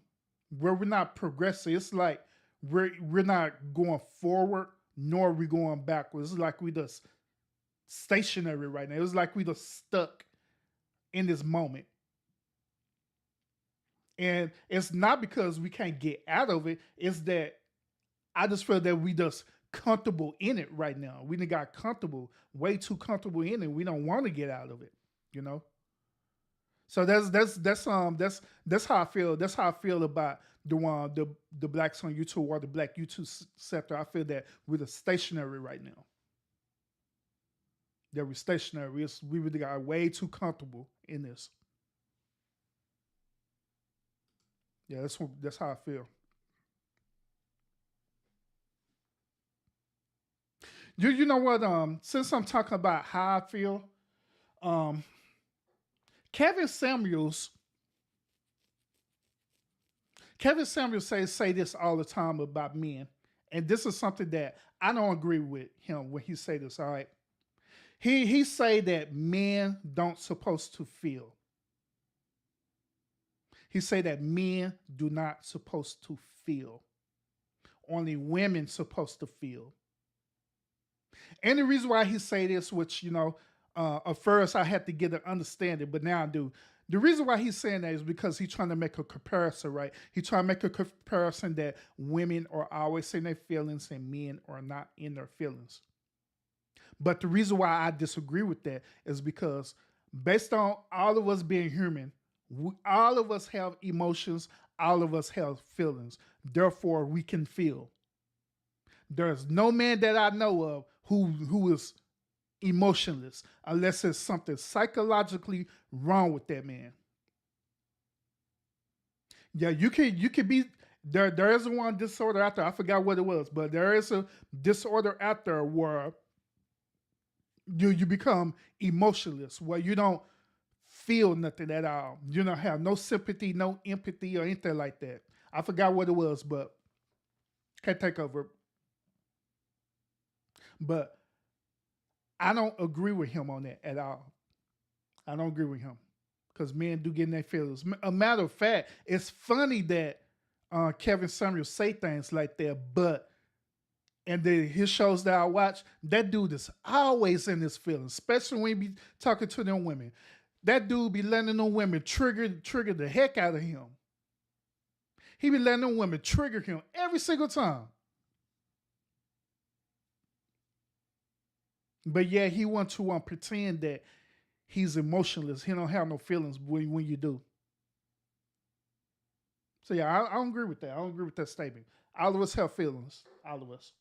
not progressing. It's like we're not going forward, nor are we going backwards. It's like we just stationary right now. It's like we just stuck in this moment. And it's not because we can't get out of it. It's that I just feel that we just comfortable in it right now. We done got comfortable, way too comfortable in it. We don't want to get out of it, you know. So that's how I feel. That's how I feel about the blacks on YouTube or the black YouTube sector. I feel that we're the stationary right now. That we're stationary. We really got way too comfortable in this. Yeah, that's how I feel. You know what? Since I'm talking about how I feel, Kevin Samuels say this all the time about men, and this is something that I don't agree with him when he say this. All right, he say that men don't supposed to feel. He say that men do not supposed to feel. Only women supposed to feel. And the reason why he say this, which, you know, at first I had to get an understanding, but now I do. The reason why he's saying that is because he's trying to make a comparison, right? He's trying to make a comparison that women are always in their feelings and men are not in their feelings. But the reason why I disagree with that is because based on all of us being human, all of us have emotions, all of us have feelings. Therefore, we can feel. There's no man that I know of who is emotionless unless there's something psychologically wrong with that man. Yeah, you could be there. There is one disorder out there. I forgot what it was, but there is a disorder out there where you become emotionless, where you don't feel nothing at all. You don't have no sympathy, no empathy, or anything like that. I forgot what it was, but can't take over. But I don't agree with him on that at all. I don't agree with him because men do get in their feelings. A matter of fact, it's funny that Kevin Samuels say things like that, but his shows that I watch, that dude is always in his feelings, especially when he be talking to them women. That dude be letting them women trigger the heck out of him. He be letting them women trigger him every single time. But yeah, he wants to pretend that he's emotionless. He don't have no feelings when you do. So yeah, I don't agree with that. I don't agree with that statement. All of us have feelings. All of us.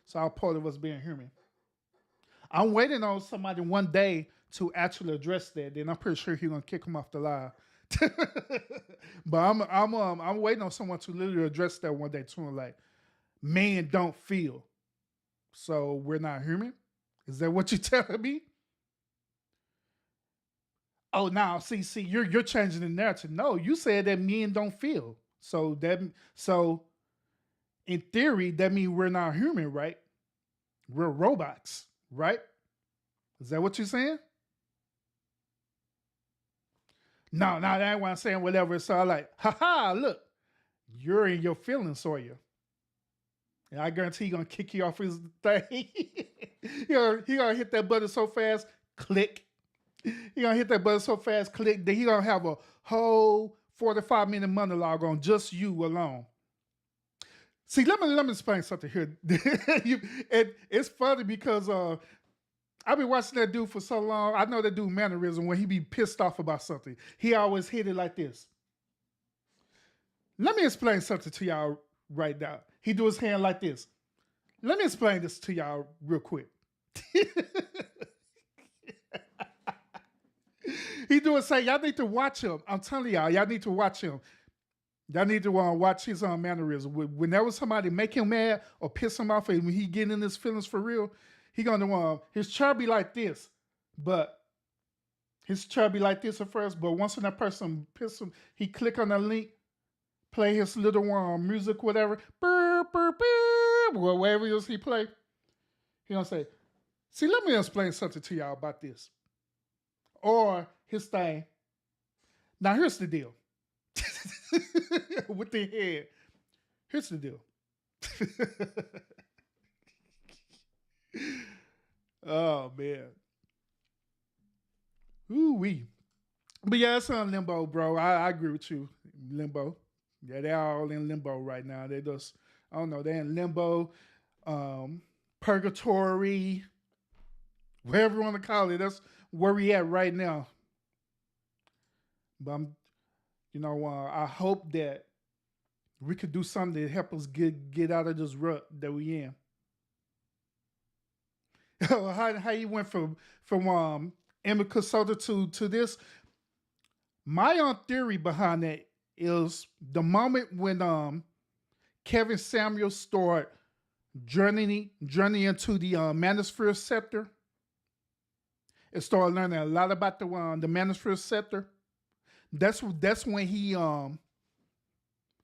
It's all part of us being human. I'm waiting on somebody one day to actually address that. Then I'm pretty sure he's gonna kick him off the live. But I'm waiting on someone to literally address that one day too. Like, men don't feel, so we're not human. Is that what you're telling me? Oh, now see, you're changing the narrative. No, you said that men don't feel. So in theory, that means we're not human, right? We're robots, right? Is that what you're saying? No, that ain't what I'm saying. Whatever. So I'm like, look, you're in your feelings, are you? And I guarantee he's gonna kick you off his thing. he gonna hit that button so fast, click. He gonna hit that button so fast, click, that he gonna have a whole 45-minute monologue on just you alone. See, let me explain something here. And it's funny because I've been watching that dude for so long. I know that dude mannerism when he be pissed off about something. He always hit it like this. Let me explain something to y'all right now. He do his hand like this. Let me explain this to y'all real quick. He do it say, y'all need to watch him. I'm telling y'all need to watch him. Y'all need to watch his mannerism. Whenever somebody make him mad or piss him off, and when he getting in his feelings for real, he gonna his chair be like this, but his chair be like this at first. But once that person piss him, he click on the link, play his little music, whatever, burr, burr, burr, whatever it is he play. He gonna say, "See, let me explain something to y'all about this," or his thing. Now here's the deal. With the head. Here's the deal. Oh man. Ooh wee. But yeah, it's on limbo, bro. I agree with you. Limbo. Yeah, they're all in limbo right now. They just, I don't know, they're in limbo, purgatory, whatever you want to call it. That's where we at right now. But I hope that we could do something to help us get out of this rut that we in. How you went from Emeka Soda to this? My own theory behind that is the moment when Kevin Samuels started journeying into the Manosphere Scepter and started learning a lot about the Manosphere Scepter. That's when he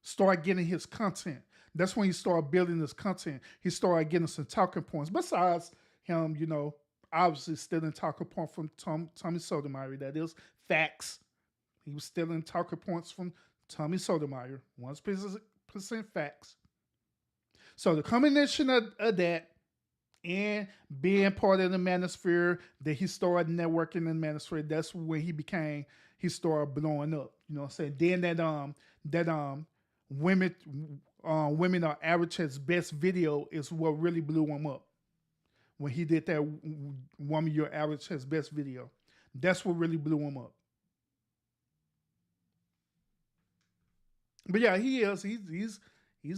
started getting his content. That's when he started building his content. He started getting some talking points. Besides him, obviously stealing talking point from Tommy Sotomayor. That is facts. He was stealing talking points from Tommy Sotomayor. 100% facts. So the combination of that and being part of the Manosphere, that he started networking in the Manosphere, that's when he started blowing up. You know what I'm saying? Then that women are average as best video is what really blew him up. When he did that woman your average as best video. That's what really blew him up. But yeah, he's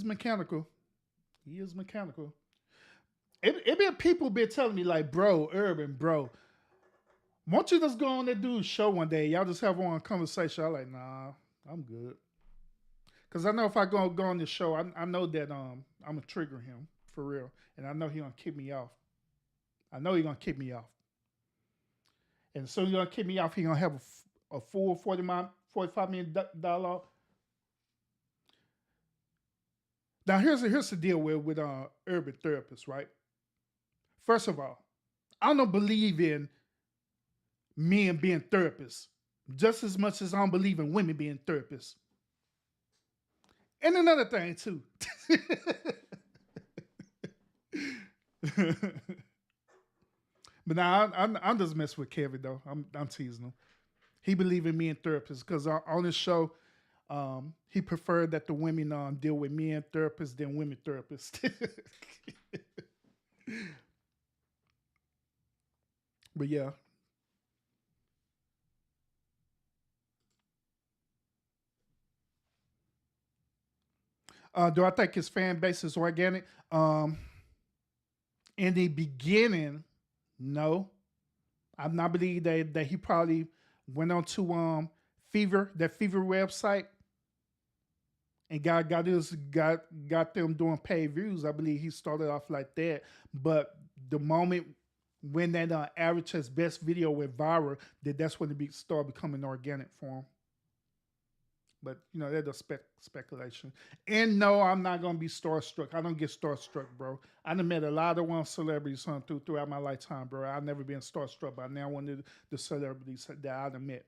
mechanical. He is mechanical. It been people been telling me like, bro, Urban, bro, why don't you just go on that dude's show one day? Y'all just have one conversation. I'm like, nah, I'm good. Cause I know if I go on this show, I know that I'm gonna trigger him for real, and I know he gonna kick me off. I know he gonna kick me off, and so he gonna kick me off. He gonna have a full 45-minute dialogue. Now here's the deal with urban therapists, right? First of all, I don't believe in men being therapists just as much as I don't believe in women being therapists. And another thing too. But now I'm just messing with Kevin though. I'm teasing him. He believe in men therapists because on his show, he preferred that the women deal with men therapists than women therapists. But yeah. Do I think his fan base is organic? In the beginning, no. I not believe that he probably went on to Fever website and got them doing paid views. I believe he started off like that. But the moment when that average as best video went viral, that's when it started becoming organic for him. But that's speculation. And no, I'm not gonna be starstruck. I don't get starstruck, bro. I done met a lot of celebrities throughout my lifetime, bro. I've never been starstruck by now one of the celebrities that I done met.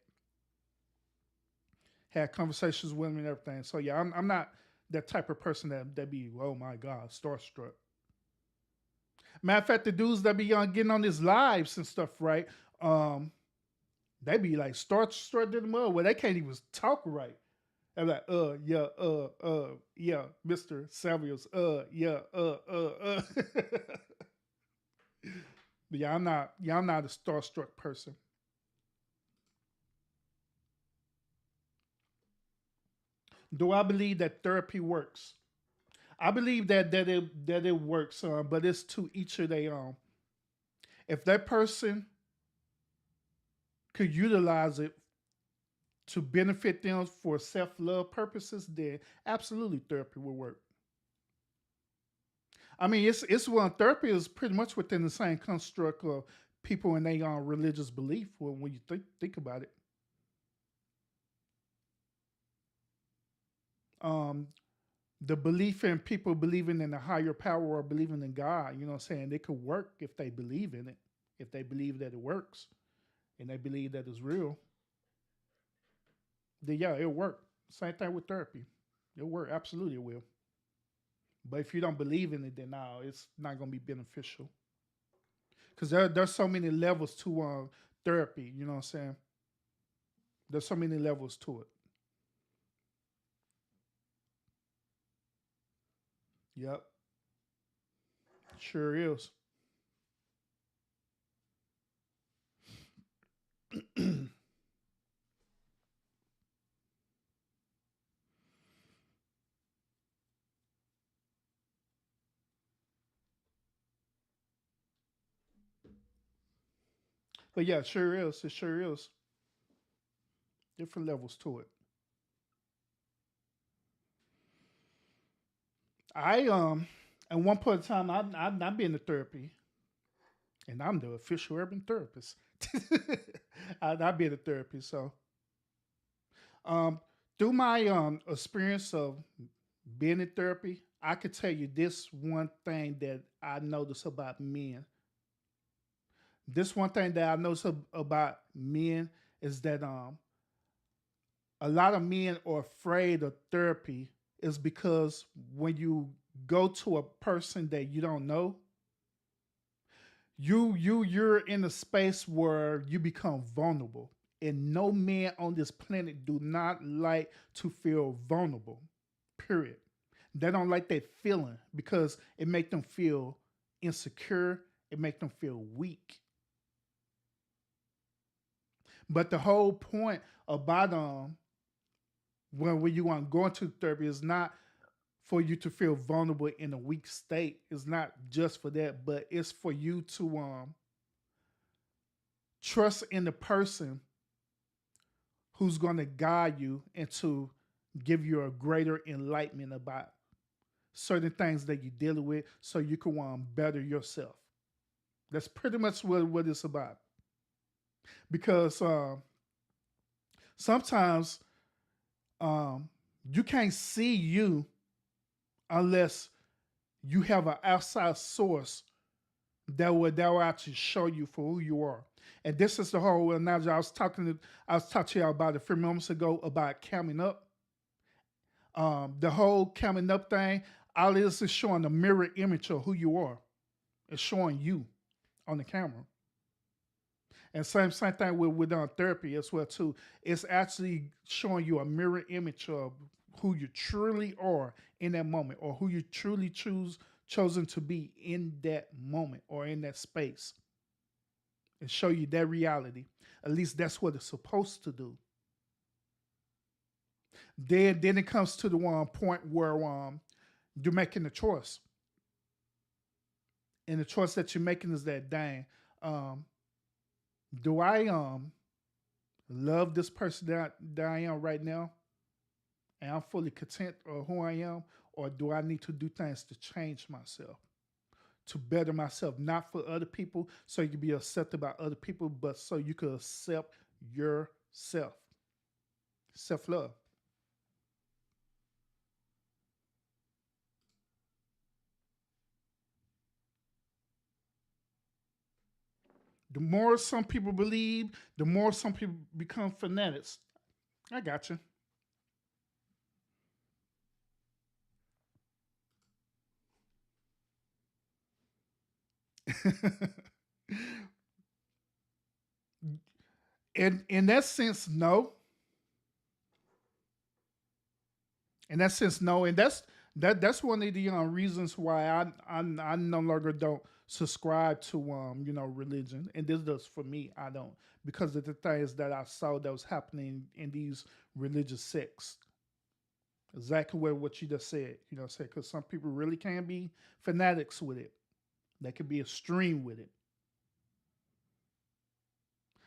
Had conversations with them and everything. So yeah, I'm not that type of person that be, oh my God, starstruck. Matter of fact, the dudes that be getting on these lives and stuff, right? They be like starstruck in the mud where they can't even talk right. I'm like, yeah, Mr. Samuels, yeah. But yeah, I'm not a starstruck person. Do I believe that therapy works? I believe that it works, but it's to each of their own. If that person could utilize it to benefit them for self love purposes, then absolutely therapy will work. I mean, it's one therapy is pretty much within the same construct of people in their religious belief. When you think about it, um, the belief in people believing in a higher power or believing in God, you know what I'm saying? It could work if they believe in it, if they believe that it works and they believe that it's real, then yeah, it'll work. Same thing with therapy. It'll work. Absolutely it will. But if you don't believe in it, then no, it's not going to be beneficial. Because there's so many levels to therapy, you know what I'm saying? There's so many levels to it. Yep, sure is. But yeah, it sure is. It sure is. Different levels to it. I at one point in time I've been to therapy and I'm the official urban therapist. I've been to therapy, so um through my experience of being in therapy, I could tell you this one thing that I notice about men. This one thing that I notice about men is that a lot of men are afraid of therapy is because when you go to a person that you don't know, you're in a space where you become vulnerable. And no man on this planet do not like to feel vulnerable. Period. They don't like that feeling because it make them feel insecure. It make them feel weak. But the whole point about when you want to go into therapy is not for you to feel vulnerable in a weak state. It's not just for that, but it's for you to trust in the person who's going to guide you and to give you a greater enlightenment about certain things that you're dealing with so you can better yourself. That's pretty much what it's about. Because sometimes um, you can't see you unless you have an outside source that will actually show you for who you are. And this is the whole analogy I was talking to y'all about a few moments ago about camming up. The whole camming up thing, all it is showing a mirror image of who you are. It's showing you on the camera. And same thing with therapy as well too. It's actually showing you a mirror image of who you truly are in that moment, or who you truly chosen to be in that moment or in that space, and show you that reality. At least that's what it's supposed to do. Then it comes to the one point where you're making a choice, and the choice that you're making is that, dang, um, do I love this person that I am right now, and I'm fully content of who I am, or do I need to do things to change myself, to better myself, not for other people, so you can be accepted by other people, but so you can accept yourself, self love. The more some people believe, the more some people become fanatics. I got you. In that sense, no. In that sense, no. And that's one of the reasons why I no longer don't subscribe to religion. And this does for me. I don't, because of the things that I saw that was happening in these religious sects. Exactly what you just said. You know what I'm saying? Because some people really can be fanatics with it. They can be extreme with it.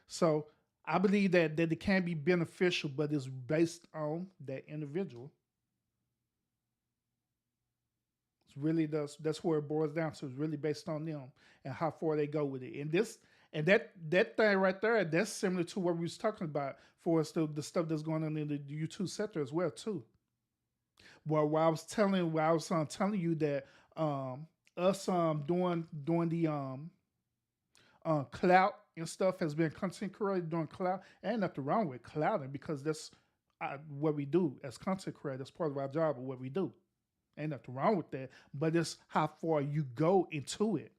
So I believe that it can be beneficial, but it's based on that individual. It's really does. That's where it boils down to. It's really based on them and how far they go with it. And that thing right there, that's similar to what we was talking about for us the stuff that's going on in the YouTube sector as well too. Well, while I was telling you that us doing the clout and stuff has been content creator doing clout. Ain't nothing wrong with clouting because that's what we do as content creators. That's part of our job of what we do. Ain't nothing wrong with that, but it's how far you go into it.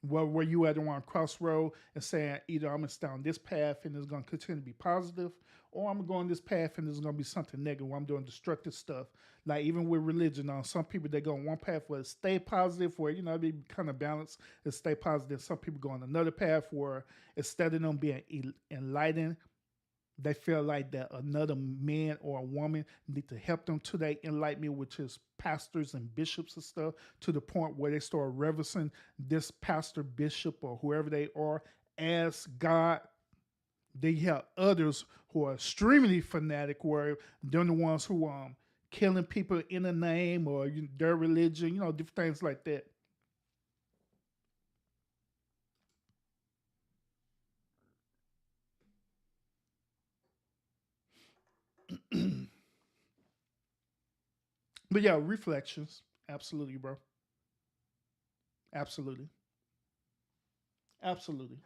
Where you at on crossroad and saying either I'm gonna stay on this path and it's gonna continue to be positive, or I'm gonna go on this path and it's gonna be something negative where I'm doing destructive stuff. Like even with religion, some people they go on one path where it stay positive, where be kind of balanced and stay positive. Some people go on another path where instead of them being enlightened, they feel like that another man or a woman need to help them to their enlightenment, which is pastors and bishops and stuff, to the point where they start reverencing this pastor, bishop, or whoever they are as God. They have others who are extremely fanatic, where they're the ones who killing people in the name or their religion, different things like that. But yeah, reflections. Absolutely, bro. Absolutely. Absolutely.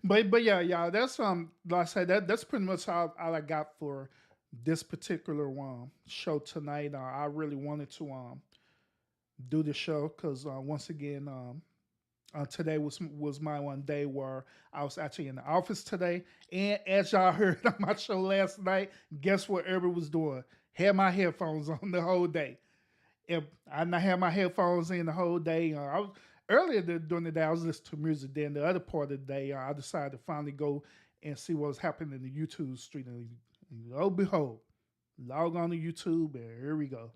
But yeah, yeah, that's like I said, that's pretty much all I got for this particular show tonight. I really wanted to do the show because once again today was my one day where I was actually in the office today, and as y'all heard on my show last night, guess what everybody was doing? Had my headphones on the whole day. If I not had my headphones in the whole day, I was earlier during the day I was listening to music. Then the other part of the day, I decided to finally go and see what was happening in the YouTube street. And lo behold, log on to YouTube, and here we go,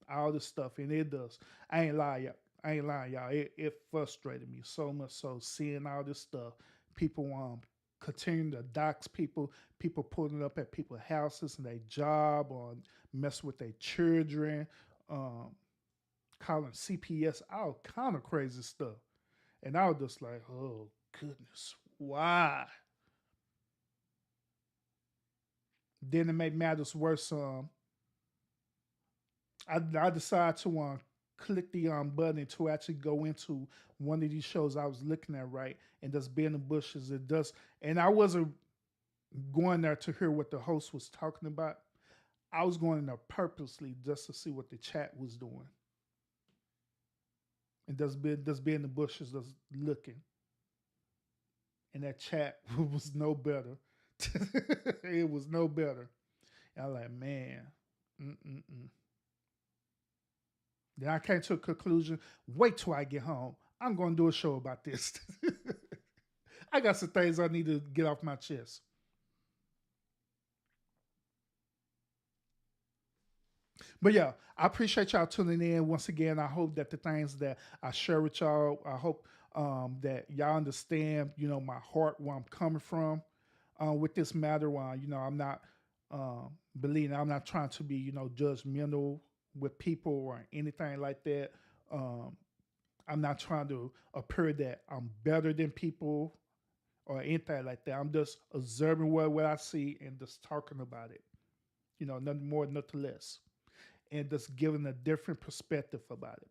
all this stuff, and it does. I ain't lying, y'all. I ain't lying, y'all. It frustrated me so much so seeing all this stuff. People continuing to dox people, people pulling up at people's houses and their job, or mess with their children, um, calling CPS, all kind of crazy stuff. And I was just like, oh goodness, why? Then it made matters worse. I decided to click the button to actually go into one of these shows I was looking at, right, and just be in the bushes. It does, and I wasn't going there to hear what the host was talking about. I was going in there purposely just to see what the chat was doing, and just be in the bushes, just looking. And that chat was no better. It was no better. And I'm like, man, mm-mm-mm. Then I came to a conclusion. Wait till I get home. I'm going to do a show about this. I got some things I need to get off my chest. But yeah, I appreciate y'all tuning in once again. I hope that the things that I share with y'all, I hope that y'all understand, my heart, where I'm coming from with this matter. I'm not believing, I'm not trying to be, judgmental with people or anything like that. Um, I'm not trying to appear that I'm better than people or anything like that. I'm just observing what I see and just talking about it. Nothing more, nothing less. And just giving a different perspective about it.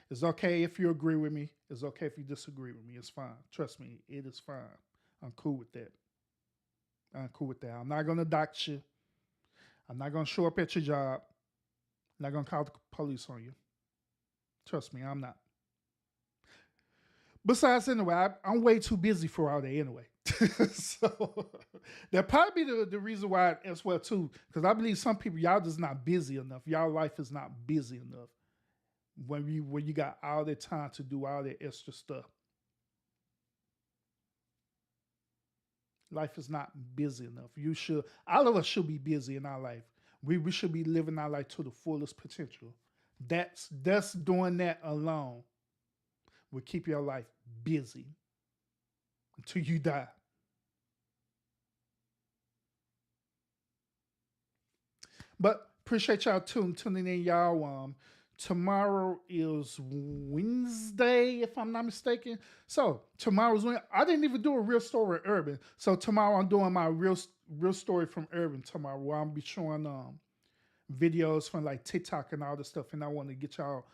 It's okay if you agree with me. It's okay if you disagree with me. It's fine. Trust me, it is fine. I'm cool with that. I'm cool with that. I'm not gonna dox you. I'm not gonna show up at your job. I'm not gonna call the police on you. Trust me, I'm not. Besides, anyway, I'm way too busy for all that anyway. So that probably be the reason why as well too, because I believe some people y'all just not busy enough. Y'all life is not busy enough when you got all the time to do all that extra stuff. Life is not busy enough. All of us should be busy in our life. We should be living our life to the fullest potential. That's doing that alone will keep your life busy until you die. But appreciate y'all tuning in, y'all. Tomorrow is Wednesday, if I'm not mistaken. So tomorrow's Wednesday. I didn't even do a real story with Urban. So tomorrow I'm doing my real story from Urban tomorrow, where I'll be showing videos from like TikTok and all this stuff, and I want to get y'all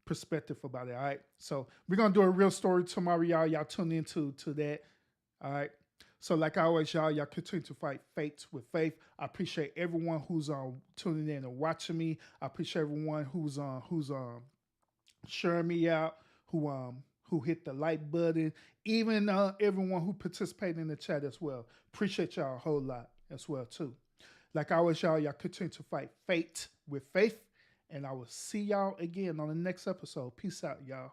perspective about it. All right. So we're gonna do a real story tomorrow, y'all. Y'all tune into that. All right. So like I always, y'all continue to fight faith with faith. I appreciate everyone who's tuning in and watching me. I appreciate everyone who's sharing me out, who hit the like button, even everyone who participated in the chat as well. Appreciate y'all a whole lot as well too. Like I always, y'all continue to fight faith with faith, and I will see y'all again on the next episode. Peace out, y'all.